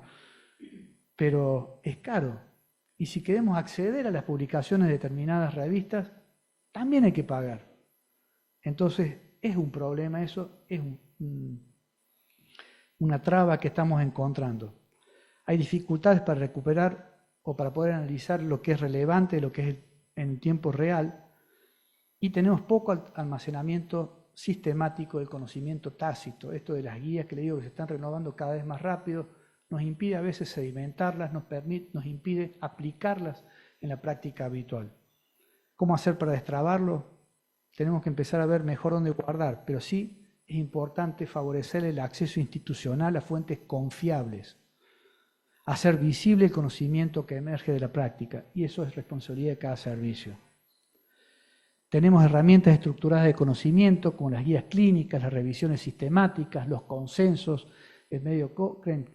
Pero es caro. Y si queremos acceder a las publicaciones de determinadas revistas, también hay que pagar. Entonces, es un problema eso, es una traba que estamos encontrando. Hay dificultades para recuperar o para poder analizar lo que es relevante, lo que es en tiempo real, y tenemos poco almacenamiento sistemático del conocimiento tácito. Esto de las guías que le digo que se están renovando cada vez más rápido, nos impide a veces sedimentarlas, nos impide aplicarlas en la práctica habitual. ¿Cómo hacer para destrabarlo? Tenemos que empezar a ver mejor dónde guardar, pero sí es importante favorecer el acceso institucional a fuentes confiables, hacer visible el conocimiento que emerge de la práctica, y eso es responsabilidad de cada servicio. Tenemos herramientas estructuradas de conocimiento, como las guías clínicas, las revisiones sistemáticas, los consensos, el medio Cochrane,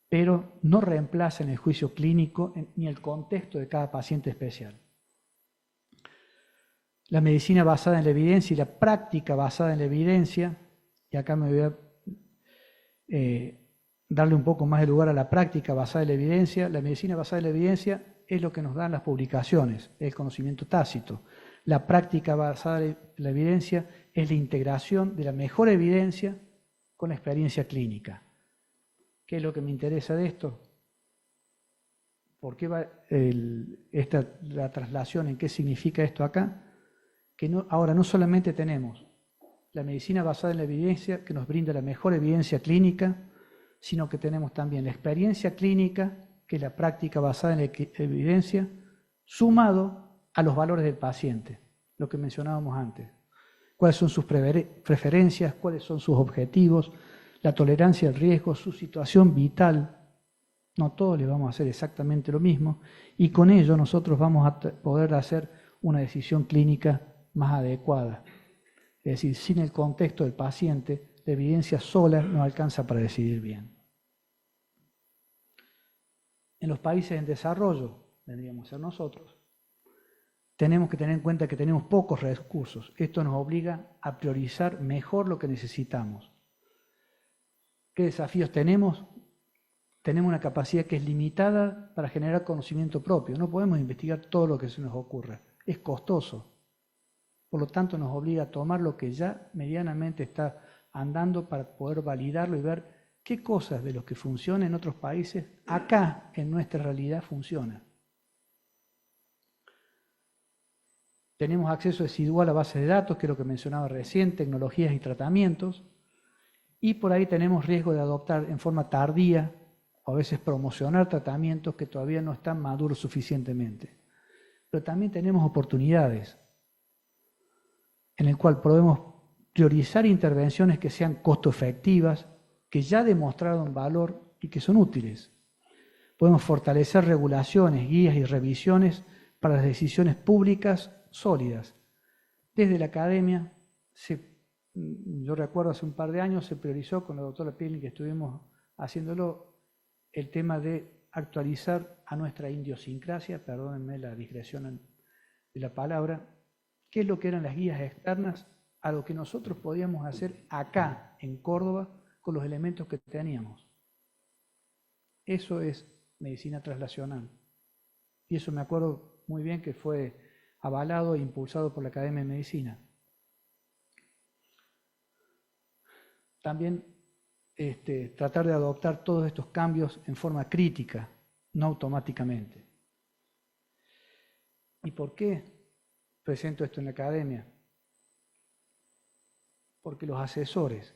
pero no reemplazan el juicio clínico ni el contexto de cada paciente especial. La medicina basada en la evidencia y la práctica basada en la evidencia, y acá me voy a darle un poco más de lugar a la práctica basada en la evidencia. La medicina basada en la evidencia es lo que nos dan las publicaciones, el conocimiento tácito. La práctica basada en la evidencia es la integración de la mejor evidencia con la experiencia clínica. ¿Qué es lo que me interesa de esto? ¿Por qué va la traslación? ¿En qué significa esto acá? Que ahora no solamente tenemos la medicina basada en la evidencia, que nos brinda la mejor evidencia clínica, sino que tenemos también la experiencia clínica, que es la práctica basada en la evidencia, sumado a los valores del paciente, lo que mencionábamos antes. ¿Cuáles son sus preferencias? ¿Cuáles son sus objetivos? La tolerancia al riesgo, su situación vital. No todos le vamos a hacer exactamente lo mismo, y con ello nosotros vamos a poder hacer una decisión clínica más adecuada. Es decir, sin el contexto del paciente, la evidencia sola no alcanza para decidir bien. En los países en desarrollo, vendríamos a ser nosotros, tenemos que tener en cuenta que tenemos pocos recursos. Esto nos obliga a priorizar mejor lo que necesitamos. ¿Qué desafíos tenemos? Tenemos una capacidad que es limitada para generar conocimiento propio. No podemos investigar todo lo que se nos ocurra. Es costoso. Por lo tanto, nos obliga a tomar lo que ya medianamente está andando para poder validarlo y ver qué cosas de los que funcionan en otros países, acá en nuestra realidad funcionan. Tenemos acceso desigual a bases de datos, que es lo que mencionaba recién, tecnologías y tratamientos, y por ahí tenemos riesgo de adoptar en forma tardía o a veces promocionar tratamientos que todavía no están maduros suficientemente. Pero también tenemos oportunidades en el cual podemos priorizar intervenciones que sean costo efectivas, que ya demostraron valor y que son útiles. Podemos fortalecer regulaciones, guías y revisiones para las decisiones públicas sólidas. Desde la academia, yo recuerdo hace un par de años, se priorizó con la doctora Pielny, que estuvimos haciéndolo, el tema de actualizar a nuestra idiosincrasia, perdónenme la digresión de la palabra, qué es lo que eran las guías externas a lo que nosotros podíamos hacer acá, en Córdoba, con los elementos que teníamos. Eso es medicina translacional. Y eso me acuerdo muy bien que fue avalado e impulsado por la Academia de Medicina. También tratar de adoptar todos estos cambios en forma crítica, no automáticamente. ¿Y por qué presento esto en la Academia? Porque los asesores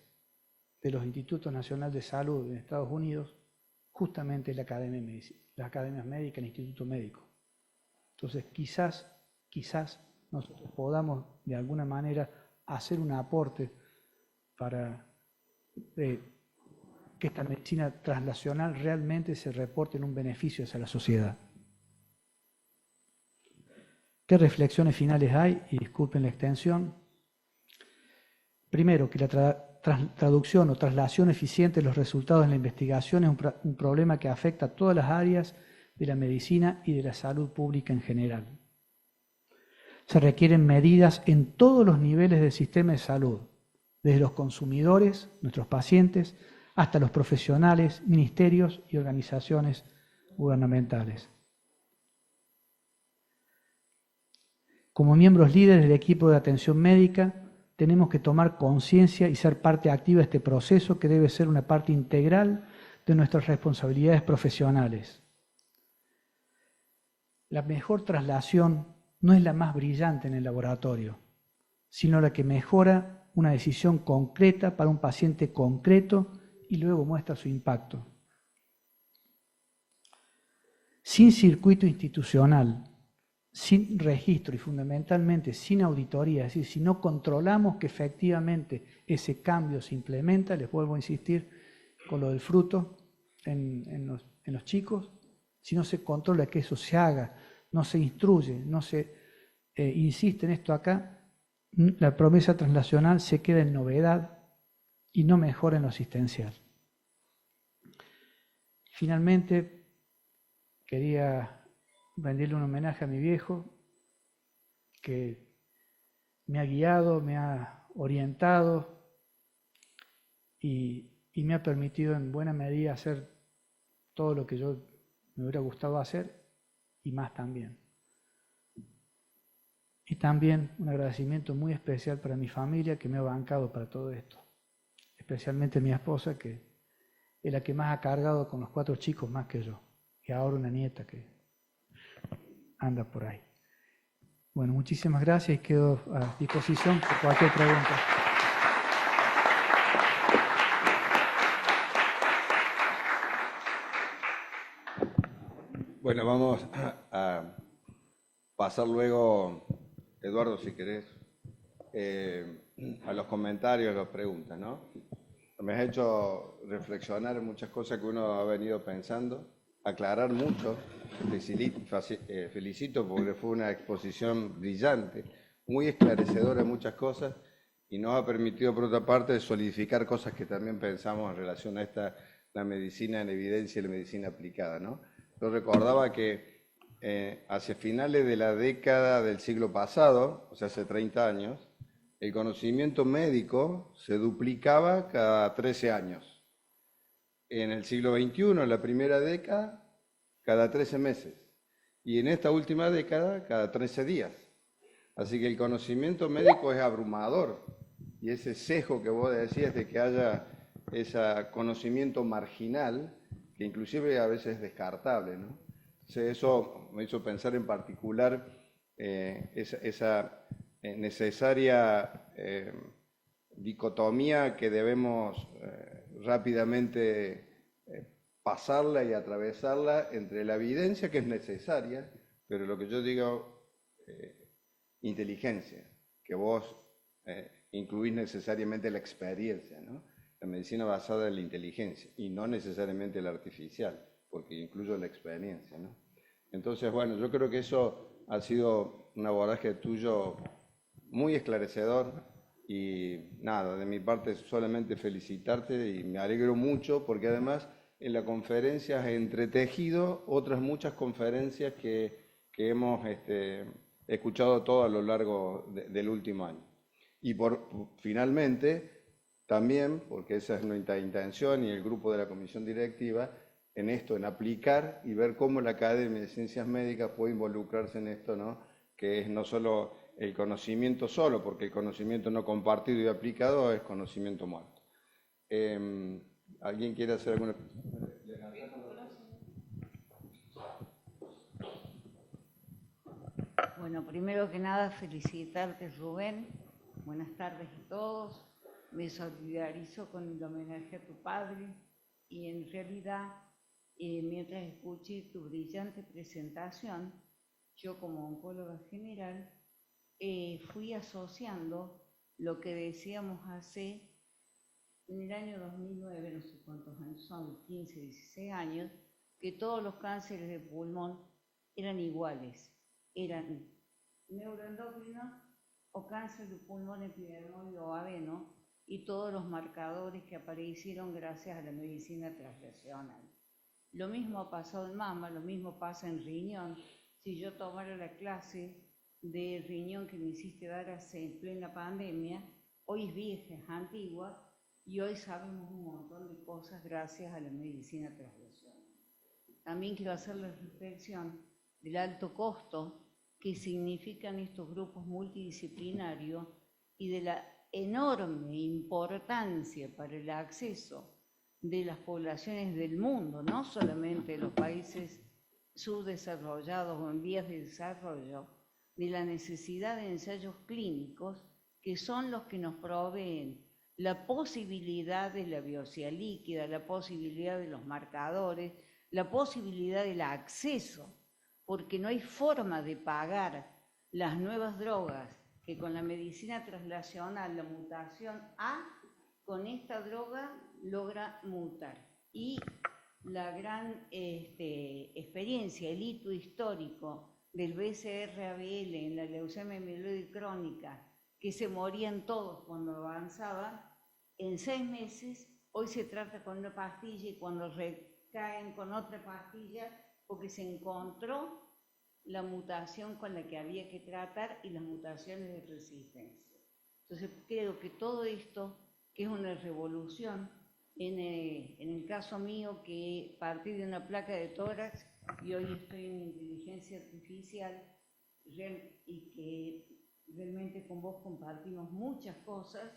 de los Institutos Nacionales de Salud en Estados Unidos, justamente es la Academia de Medicina, las academias médicas, el Instituto Médico. Entonces, quizás nosotros podamos de alguna manera hacer un aporte para que esta medicina translacional realmente se reporte en un beneficio hacia la sociedad. ¿Qué reflexiones finales hay? Y disculpen la extensión. Primero, que la traducción o traslación eficiente de los resultados en la investigación es un problema que afecta a todas las áreas de la medicina y de la salud pública en general. Se requieren medidas en todos los niveles del sistema de salud, desde los consumidores, nuestros pacientes, hasta los profesionales, ministerios y organizaciones gubernamentales. Como miembros líderes del equipo de atención médica, tenemos que tomar conciencia y ser parte activa de este proceso que debe ser una parte integral de nuestras responsabilidades profesionales. La mejor traslación no es la más brillante en el laboratorio, sino la que mejora una decisión concreta para un paciente concreto y luego muestra su impacto. Sin circuito institucional, sin registro y fundamentalmente sin auditoría, es decir, si no controlamos que efectivamente ese cambio se implementa, les vuelvo a insistir con lo del fruto en los chicos, si no se controla que eso se haga, no se instruye, no se insiste en esto acá, la promesa translacional se queda en novedad y no mejora en lo asistencial. Finalmente, quería rendirle un homenaje a mi viejo, que me ha guiado, me ha orientado y me ha permitido en buena medida hacer todo lo que yo me hubiera gustado hacer y más también. Y también un agradecimiento muy especial para mi familia que me ha bancado para todo esto, especialmente mi esposa, que es la que más ha cargado con los 4 chicos más que yo, y ahora una nieta que anda por ahí. Bueno, muchísimas gracias y quedo a disposición por cualquier pregunta. Bueno, vamos a pasar luego, Eduardo, si querés, a los comentarios, a las preguntas, ¿no? Me has hecho reflexionar en muchas cosas que uno ha venido pensando, aclarar mucho. Te felicito porque fue una exposición brillante, muy esclarecedora en muchas cosas y nos ha permitido, por otra parte, solidificar cosas que también pensamos en relación a la medicina en evidencia y la medicina aplicada, ¿no? Yo recordaba que hacia finales de la década del siglo pasado, o sea, hace 30 años, el conocimiento médico se duplicaba cada 13 años. En el siglo XXI, en la primera década, cada 13 meses. Y en esta última década, cada 13 días. Así que el conocimiento médico es abrumador. Y ese sesgo que vos decías de que haya ese conocimiento marginal, que inclusive a veces es descartable, ¿no? Entonces eso me hizo pensar en particular esa necesaria dicotomía que debemos rápidamente pasarla y atravesarla entre la evidencia, que es necesaria, pero lo que yo digo, inteligencia, que vos incluís necesariamente la experiencia, ¿no? La medicina basada en la inteligencia y no necesariamente la artificial. porque incluyo la experiencia, ¿no? Entonces, bueno, yo creo que eso ha sido un abordaje tuyo muy esclarecedor y nada, de mi parte solamente felicitarte y me alegro mucho porque además en la conferencia has entretejido otras muchas conferencias que hemos escuchado todo a lo largo del último año. Y finalmente, también, porque esa es nuestra intención y el grupo de la comisión directiva, en esto, en aplicar y ver cómo la Academia de Ciencias Médicas puede involucrarse en esto, ¿no? Que es no solo el conocimiento solo, porque el conocimiento no compartido y aplicado es conocimiento muerto. ¿Alguien quiere hacer alguna pregunta? Bueno, primero que nada felicitarte, Rubén. Buenas tardes a todos. Me solidarizo con el homenaje a tu padre y en realidad, mientras escuché tu brillante presentación, yo como oncóloga general fui asociando lo que decíamos hace en el año 2009, no sé cuántos años son, 15, 16 años, que todos los cánceres de pulmón eran iguales, eran neuroendocrinos o cáncer de pulmón epidermoide o adeno y todos los marcadores que aparecieron gracias a la medicina translacional. Lo mismo ha pasado en mama, lo mismo pasa en riñón. Si yo tomara la clase de riñón que me hiciste dar en plena pandemia, hoy es vieja, es antigua, y hoy sabemos un montón de cosas gracias a la medicina translacional. También quiero hacer la reflexión del alto costo que significan estos grupos multidisciplinarios y de la enorme importancia para el acceso de las poblaciones del mundo, no solamente de los países subdesarrollados o en vías de desarrollo, de la necesidad de ensayos clínicos que son los que nos proveen la posibilidad de la biopsia líquida, la posibilidad de los marcadores, la posibilidad del acceso, porque no hay forma de pagar las nuevas drogas que con la medicina translacional, la mutación A, con esta droga logra mutar. Y la gran experiencia, el hito histórico del BCR-ABL en la leucemia mieloide crónica, que se morían todos cuando avanzaban, en 6 meses, hoy se trata con una pastilla y cuando recaen con otra pastilla, porque se encontró la mutación con la que había que tratar y las mutaciones de resistencia. Entonces creo que todo esto, que es una revolución, en el caso mío, que partí de una placa de tórax y hoy estoy en inteligencia artificial y que realmente con vos compartimos muchas cosas,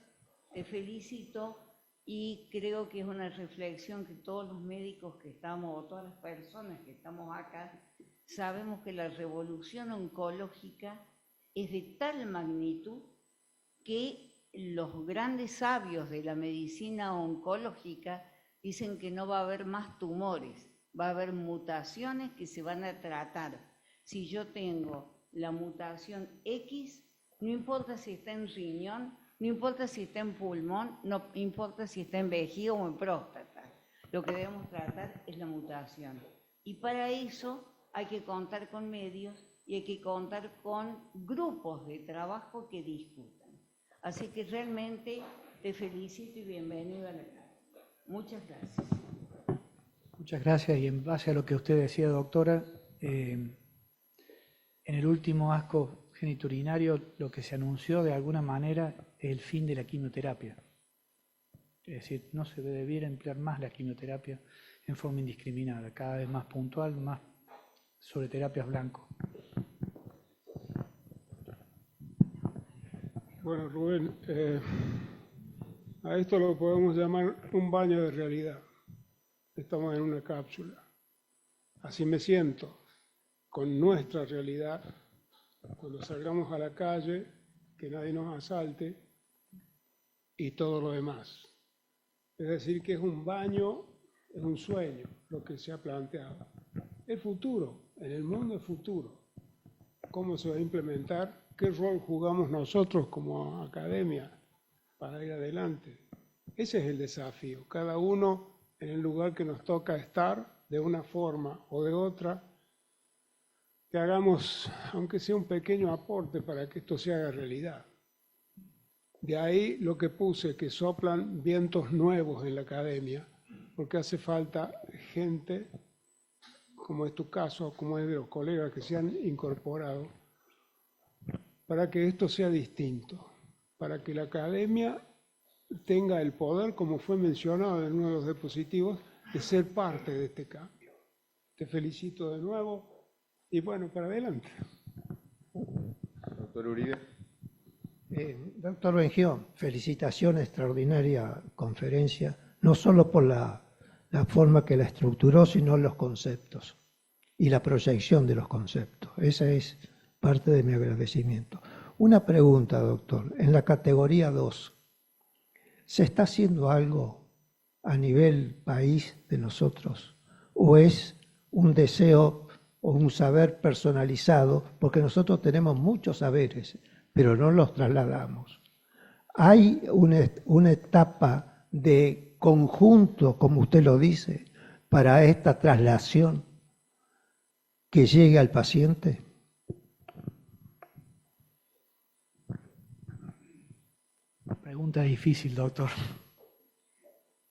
te felicito y creo que es una reflexión que todos los médicos que estamos, o todas las personas que estamos acá, sabemos que la revolución oncológica es de tal magnitud que los grandes sabios de la medicina oncológica dicen que no va a haber más tumores, va a haber mutaciones que se van a tratar. Si yo tengo la mutación X, no importa si está en riñón, no importa si está en pulmón, no importa si está en vejiga o en próstata. Lo que debemos tratar es la mutación. Y para eso hay que contar con medios y hay que contar con grupos de trabajo que discutan. Así que realmente te felicito y bienvenido a la casa. Muchas gracias. Muchas gracias. Y en base a lo que usted decía, doctora, en el último ASCO geniturinario lo que se anunció de alguna manera es el fin de la quimioterapia. Es decir, no se debiera emplear más la quimioterapia en forma indiscriminada, cada vez más puntual, más sobre terapias blanco. Bueno, Rubén, a esto lo podemos llamar un baño de realidad. Estamos en una cápsula. Así me siento con nuestra realidad. Cuando salgamos a la calle, que nadie nos asalte y todo lo demás. Es decir, que es un baño, es un sueño lo que se ha planteado. El futuro, en el mundo es futuro. ¿Cómo se va a implementar? ¿Qué rol jugamos nosotros como academia para ir adelante? Ese es el desafío. Cada uno en el lugar que nos toca estar, de una forma o de otra, que hagamos, aunque sea un pequeño aporte para que esto se haga realidad. De ahí lo que puse, que soplan vientos nuevos en la academia, porque hace falta gente, como es tu caso, como es de los colegas que se han incorporado, para que esto sea distinto, para que la academia tenga el poder, como fue mencionado en uno de los diapositivos, de ser parte de este cambio. Te felicito de nuevo y bueno, para adelante. Doctor Uribe. Doctor Bengió, felicitaciones, extraordinaria conferencia, no solo por la forma que la estructuró, sino los conceptos y la proyección de los conceptos. Esa es parte de mi agradecimiento. Una pregunta, doctor. En la categoría 2, ¿se está haciendo algo a nivel país de nosotros? ¿O es un deseo o un saber personalizado? Porque nosotros tenemos muchos saberes, pero no los trasladamos. ¿Hay una etapa de conjunto, como usted lo dice, para esta traslación que llegue al paciente? Pregunta difícil, doctor.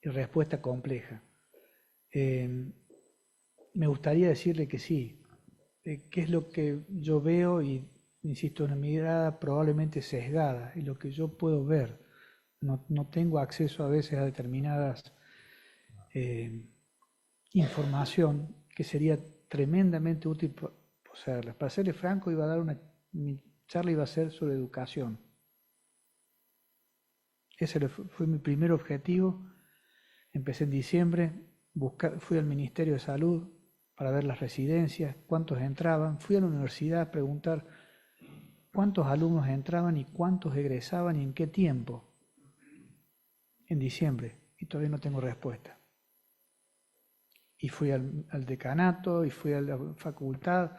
Y respuesta compleja. Me gustaría decirle que sí. ¿Qué es lo que yo veo? Y insisto, una mirada probablemente sesgada, y lo que yo puedo ver. No tengo acceso a veces a determinadas información que sería tremendamente útil poseerlas. Para serle franco, mi charla iba a ser sobre educación. Ese fue mi primer objetivo. Empecé en diciembre, fui al Ministerio de Salud para ver las residencias, cuántos entraban. Fui a la universidad a preguntar cuántos alumnos entraban y cuántos egresaban y en qué tiempo. En diciembre, y todavía no tengo respuesta. Y fui al decanato, y fui a la facultad,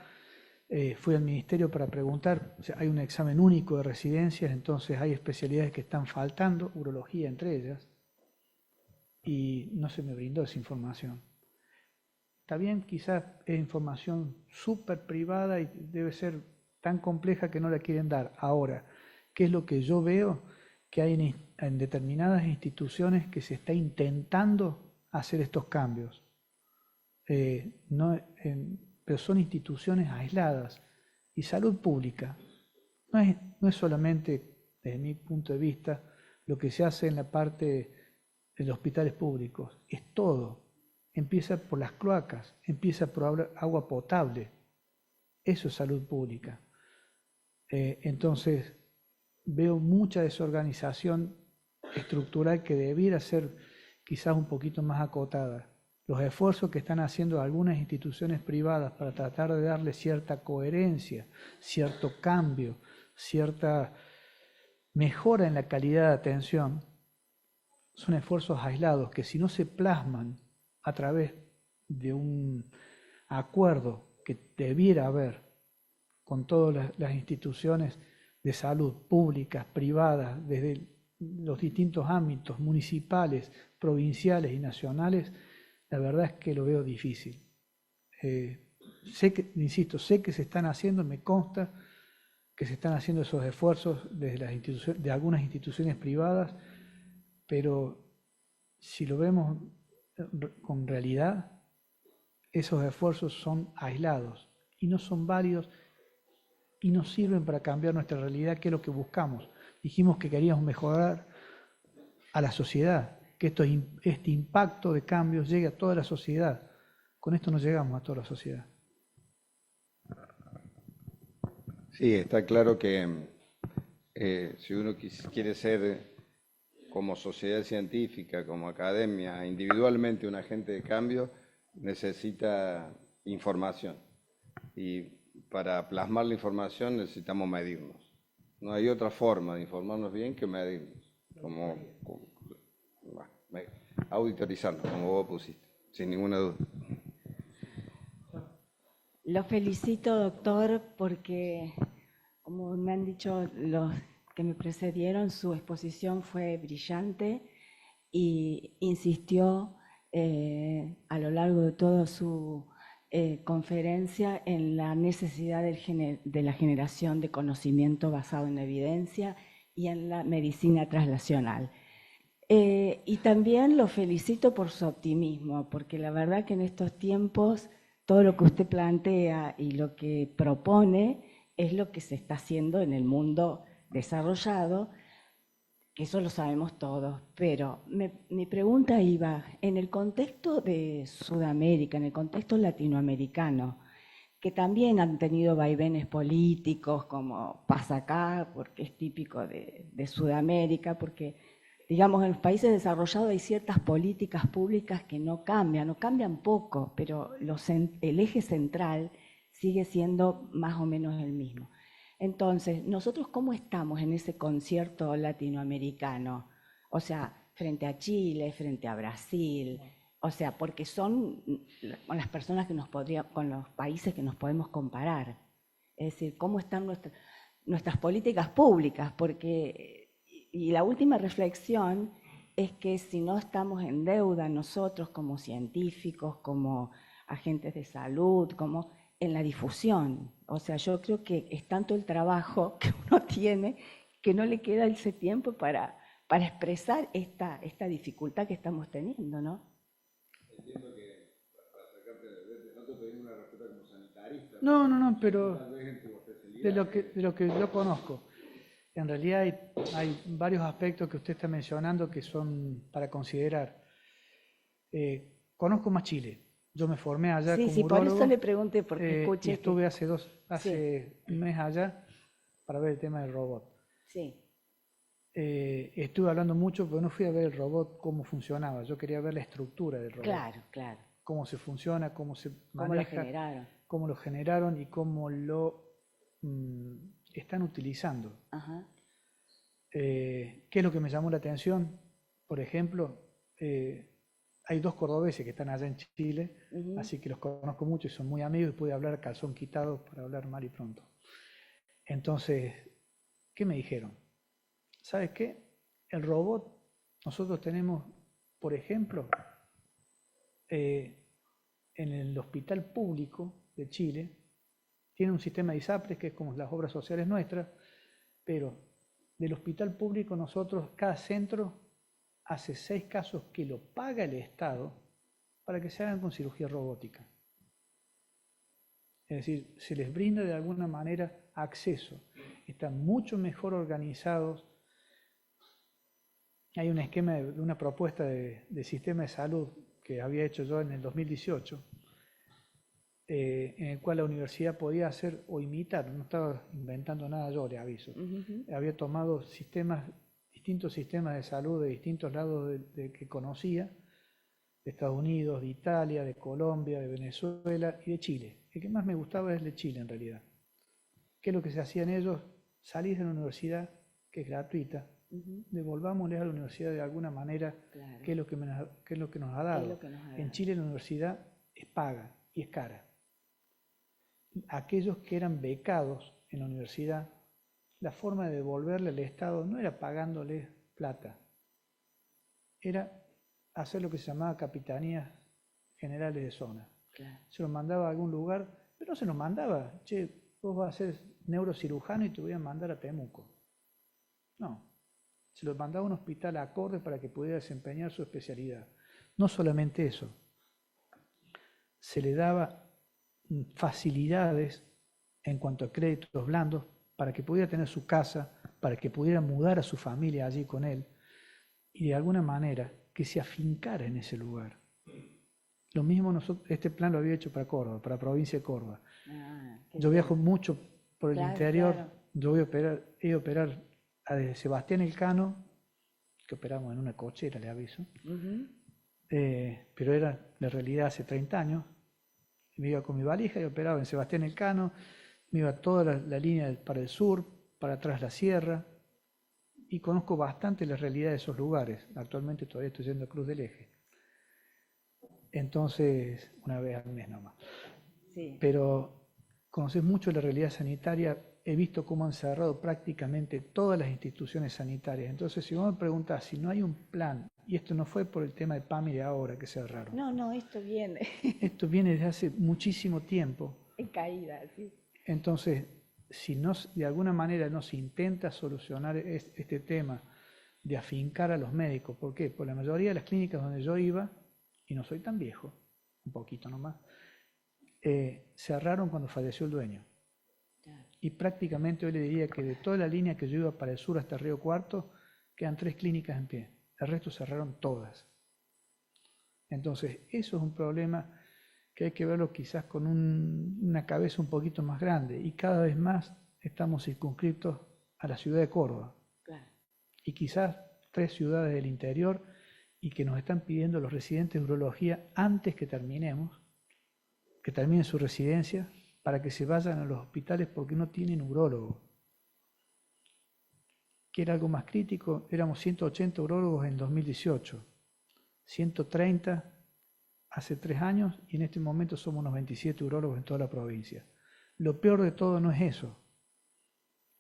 fui al ministerio para preguntar. O sea, hay un examen único de residencias, entonces hay especialidades que están faltando, urología entre ellas, y no se me brindó esa información. Está bien, quizás es información súper privada y debe ser tan compleja que no la quieren dar. Ahora, ¿qué es lo que yo veo? Que hay en determinadas instituciones que se está intentando hacer estos cambios. Pero son instituciones aisladas. Y salud pública no es solamente, desde mi punto de vista, lo que se hace en la parte de los hospitales públicos. Es todo. Empieza por las cloacas, empieza por agua potable. Eso es salud pública. Entonces, veo mucha desorganización estructural que debiera ser quizás un poquito más acotada. Los esfuerzos que están haciendo algunas instituciones privadas para tratar de darle cierta coherencia, cierto cambio, cierta mejora en la calidad de atención, son esfuerzos aislados que si no se plasman a través de un acuerdo que debiera haber con todas las instituciones de salud públicas, privadas, desde los distintos ámbitos municipales, provinciales y nacionales, la verdad es que lo veo difícil. Sé que se están haciendo, me consta que se están haciendo esos esfuerzos desde de algunas instituciones privadas, pero si lo vemos con realidad, esos esfuerzos son aislados y no son válidos y no sirven para cambiar nuestra realidad, que es lo que buscamos. Dijimos que queríamos mejorar a la sociedad, que este impacto de cambios llegue a toda la sociedad. Con esto no llegamos a toda la sociedad. Sí, está claro que si uno quiere ser como sociedad científica, como academia, individualmente un agente de cambio, necesita información. Y para plasmar la información necesitamos medirnos. No hay otra forma de informarnos bien que medirnos, auditorizarnos, como vos pusiste, sin ninguna duda. Lo felicito, doctor, porque, como me han dicho los que me precedieron, su exposición fue brillante y insistió a lo largo de toda su conferencia en la necesidad de la generación de conocimiento basado en evidencia y en la medicina translacional. Y también lo felicito por su optimismo, porque la verdad que en estos tiempos todo lo que usted plantea y lo que propone es lo que se está haciendo en el mundo desarrollado, que eso lo sabemos todos, pero mi pregunta iba, en el contexto de Sudamérica, en el contexto latinoamericano, que también han tenido vaivenes políticos, como pasa acá, porque es típico de Sudamérica, porque, digamos, en los países desarrollados hay ciertas políticas públicas que no cambian poco, pero el eje central sigue siendo más o menos el mismo. Entonces, ¿nosotros cómo estamos en ese concierto latinoamericano? O sea, frente a Chile, frente a Brasil, o sea, porque son con las personas con los países que nos podemos comparar. Es decir, ¿cómo están nuestras políticas públicas? Porque, y la última reflexión es que si no estamos en deuda nosotros como científicos, como agentes de salud, como en la difusión. O sea, yo creo que es tanto el trabajo que uno tiene que no le queda ese tiempo para expresar esta dificultad que estamos teniendo, ¿no? Entiendo que para sacarte de nosotros tenemos una respuesta como sanitarista. No, pero Tal vez en tu especialidad. de lo que yo conozco. En realidad hay varios aspectos que usted está mencionando que son para considerar. Conozco más Chile. Yo me formé allá como por urólogo, eso le pregunté, porque escuché y estuve que... hace un mes allá para ver el tema del robot. Sí, Estuve hablando mucho, pero no fui a ver el robot cómo funcionaba. Yo quería ver la estructura del robot. claro. Cómo se funciona, cómo se ¿Cómo lo maneja, generaron? cómo lo generaron y cómo lo están utilizando. Ajá. ¿Qué es lo que me llamó la atención? Por ejemplo, hay dos cordobeses que están allá en Chile, así que los conozco mucho y son muy amigos y pude hablar calzón quitado para hablar mal y pronto. Entonces, ¿qué me dijeron? ¿Sabes qué? El robot, nosotros tenemos, por ejemplo, en el hospital público de Chile, tiene un sistema de ISAPRES que es como las obras sociales nuestras, pero del hospital público nosotros, cada centro hace 6 casos que lo paga el Estado para que se hagan con cirugía robótica. Es decir, se les brinda de alguna manera acceso. Están mucho mejor organizados. Hay un esquema de una propuesta de sistema de salud que había hecho yo en el 2018, en el cual la universidad podía hacer o imitar, no estaba inventando nada yo, le aviso. Había tomado distintos sistemas de salud de distintos lados que conocía, de Estados Unidos, de Italia, de Colombia, de Venezuela y de Chile. El que más me gustaba es el de Chile en realidad. ¿Qué es lo que se hacía en ellos? Salir de la universidad, que es gratuita, devolvámosles a la universidad de alguna manera, Claro. qué es lo que nos ha dado. En Chile la universidad es paga y es cara. Aquellos que eran becados en la universidad, la forma de devolverle al Estado no era pagándoles plata, era hacer lo que se llamaba capitanías generales de zona. Claro. Se los mandaba a algún lugar, pero no se los mandaba, che, vos vas a ser neurocirujano y te voy a mandar a Temuco. No, se los mandaba a un hospital acorde para que pudiera desempeñar su especialidad. No solamente eso, se le daba facilidades en cuanto a créditos blandos para que pudiera tener su casa, para que pudiera mudar a su familia allí con él y de alguna manera que se afincara en ese lugar. Lo mismo nosotros, este plan lo había hecho para Córdoba, para la provincia de Córdoba. Yo viajo mucho por el interior, claro. yo voy a operar a Sebastián Elcano, que operamos en una cochera, le aviso, pero era la realidad hace 30 años. Me iba con mi valija y operaba en Sebastián Elcano, me iba toda la línea para el sur, para atrás la sierra, y conozco bastante la realidad de esos lugares. Actualmente todavía estoy yendo a Cruz del Eje. Entonces, una vez al mes nomás. Sí. Pero conoces mucho la realidad sanitaria he visto cómo han cerrado prácticamente todas las instituciones sanitarias. Entonces, si vos me preguntás si no hay un plan, y esto no fue por el tema de PAMI de ahora que cerraron, No, esto viene esto viene desde hace muchísimo tiempo. en caída, sí. Entonces, si no, de alguna manera no se intenta solucionar este tema de afincar a los médicos, ¿por qué? Por la mayoría de las clínicas donde yo iba, y no soy tan viejo, un poquito nomás, cerraron cuando falleció el dueño. Y prácticamente hoy le diría que de toda la línea que yo iba para el sur hasta Río Cuarto, quedan 3 clínicas en pie. El resto cerraron todas. Entonces, eso es un problema que hay que verlo quizás con una cabeza un poquito más grande. Y cada vez más estamos circunscritos a la ciudad de Córdoba. Claro. Y quizás 3 ciudades del interior, y que nos están pidiendo los residentes de urología antes que terminen su residencia, para que se vayan a los hospitales porque no tienen urólogo. Que era algo más crítico, éramos 180 urólogos en 2018, 130 hace 3 años, y en este momento somos unos 27 urólogos en toda la provincia. Lo peor de todo no es eso.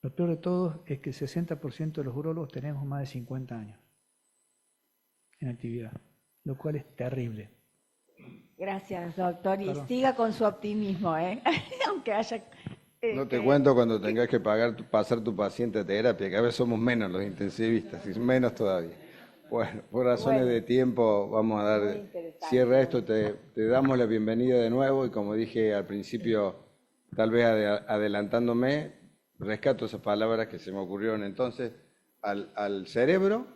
Lo peor de todo es que el 60% de los urólogos tenemos más de 50 años en actividad, lo cual es terrible. Gracias, doctor. Y Perdón. siga con su optimismo, ¿eh? Aunque haya... No te cuento cuando tengas que pasar tu paciente a terapia, que a veces somos menos los intensivistas, y menos todavía. Bueno, por razones de tiempo vamos a dar cierre a esto, te damos la bienvenida de nuevo y como dije al principio, tal vez adelantándome, rescato esas palabras que se me ocurrieron entonces al cerebro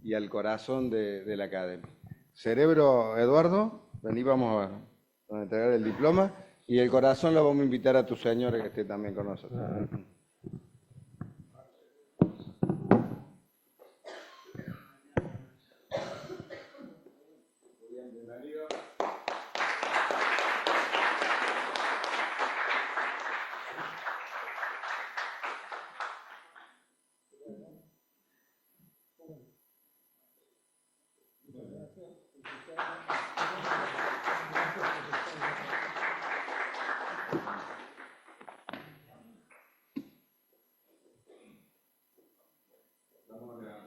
y al corazón de la academia. Cerebro, Eduardo, vení, vamos a entregar el diploma. Y el corazón lo vamos a invitar a tu señora que esté también con nosotros. Vamos a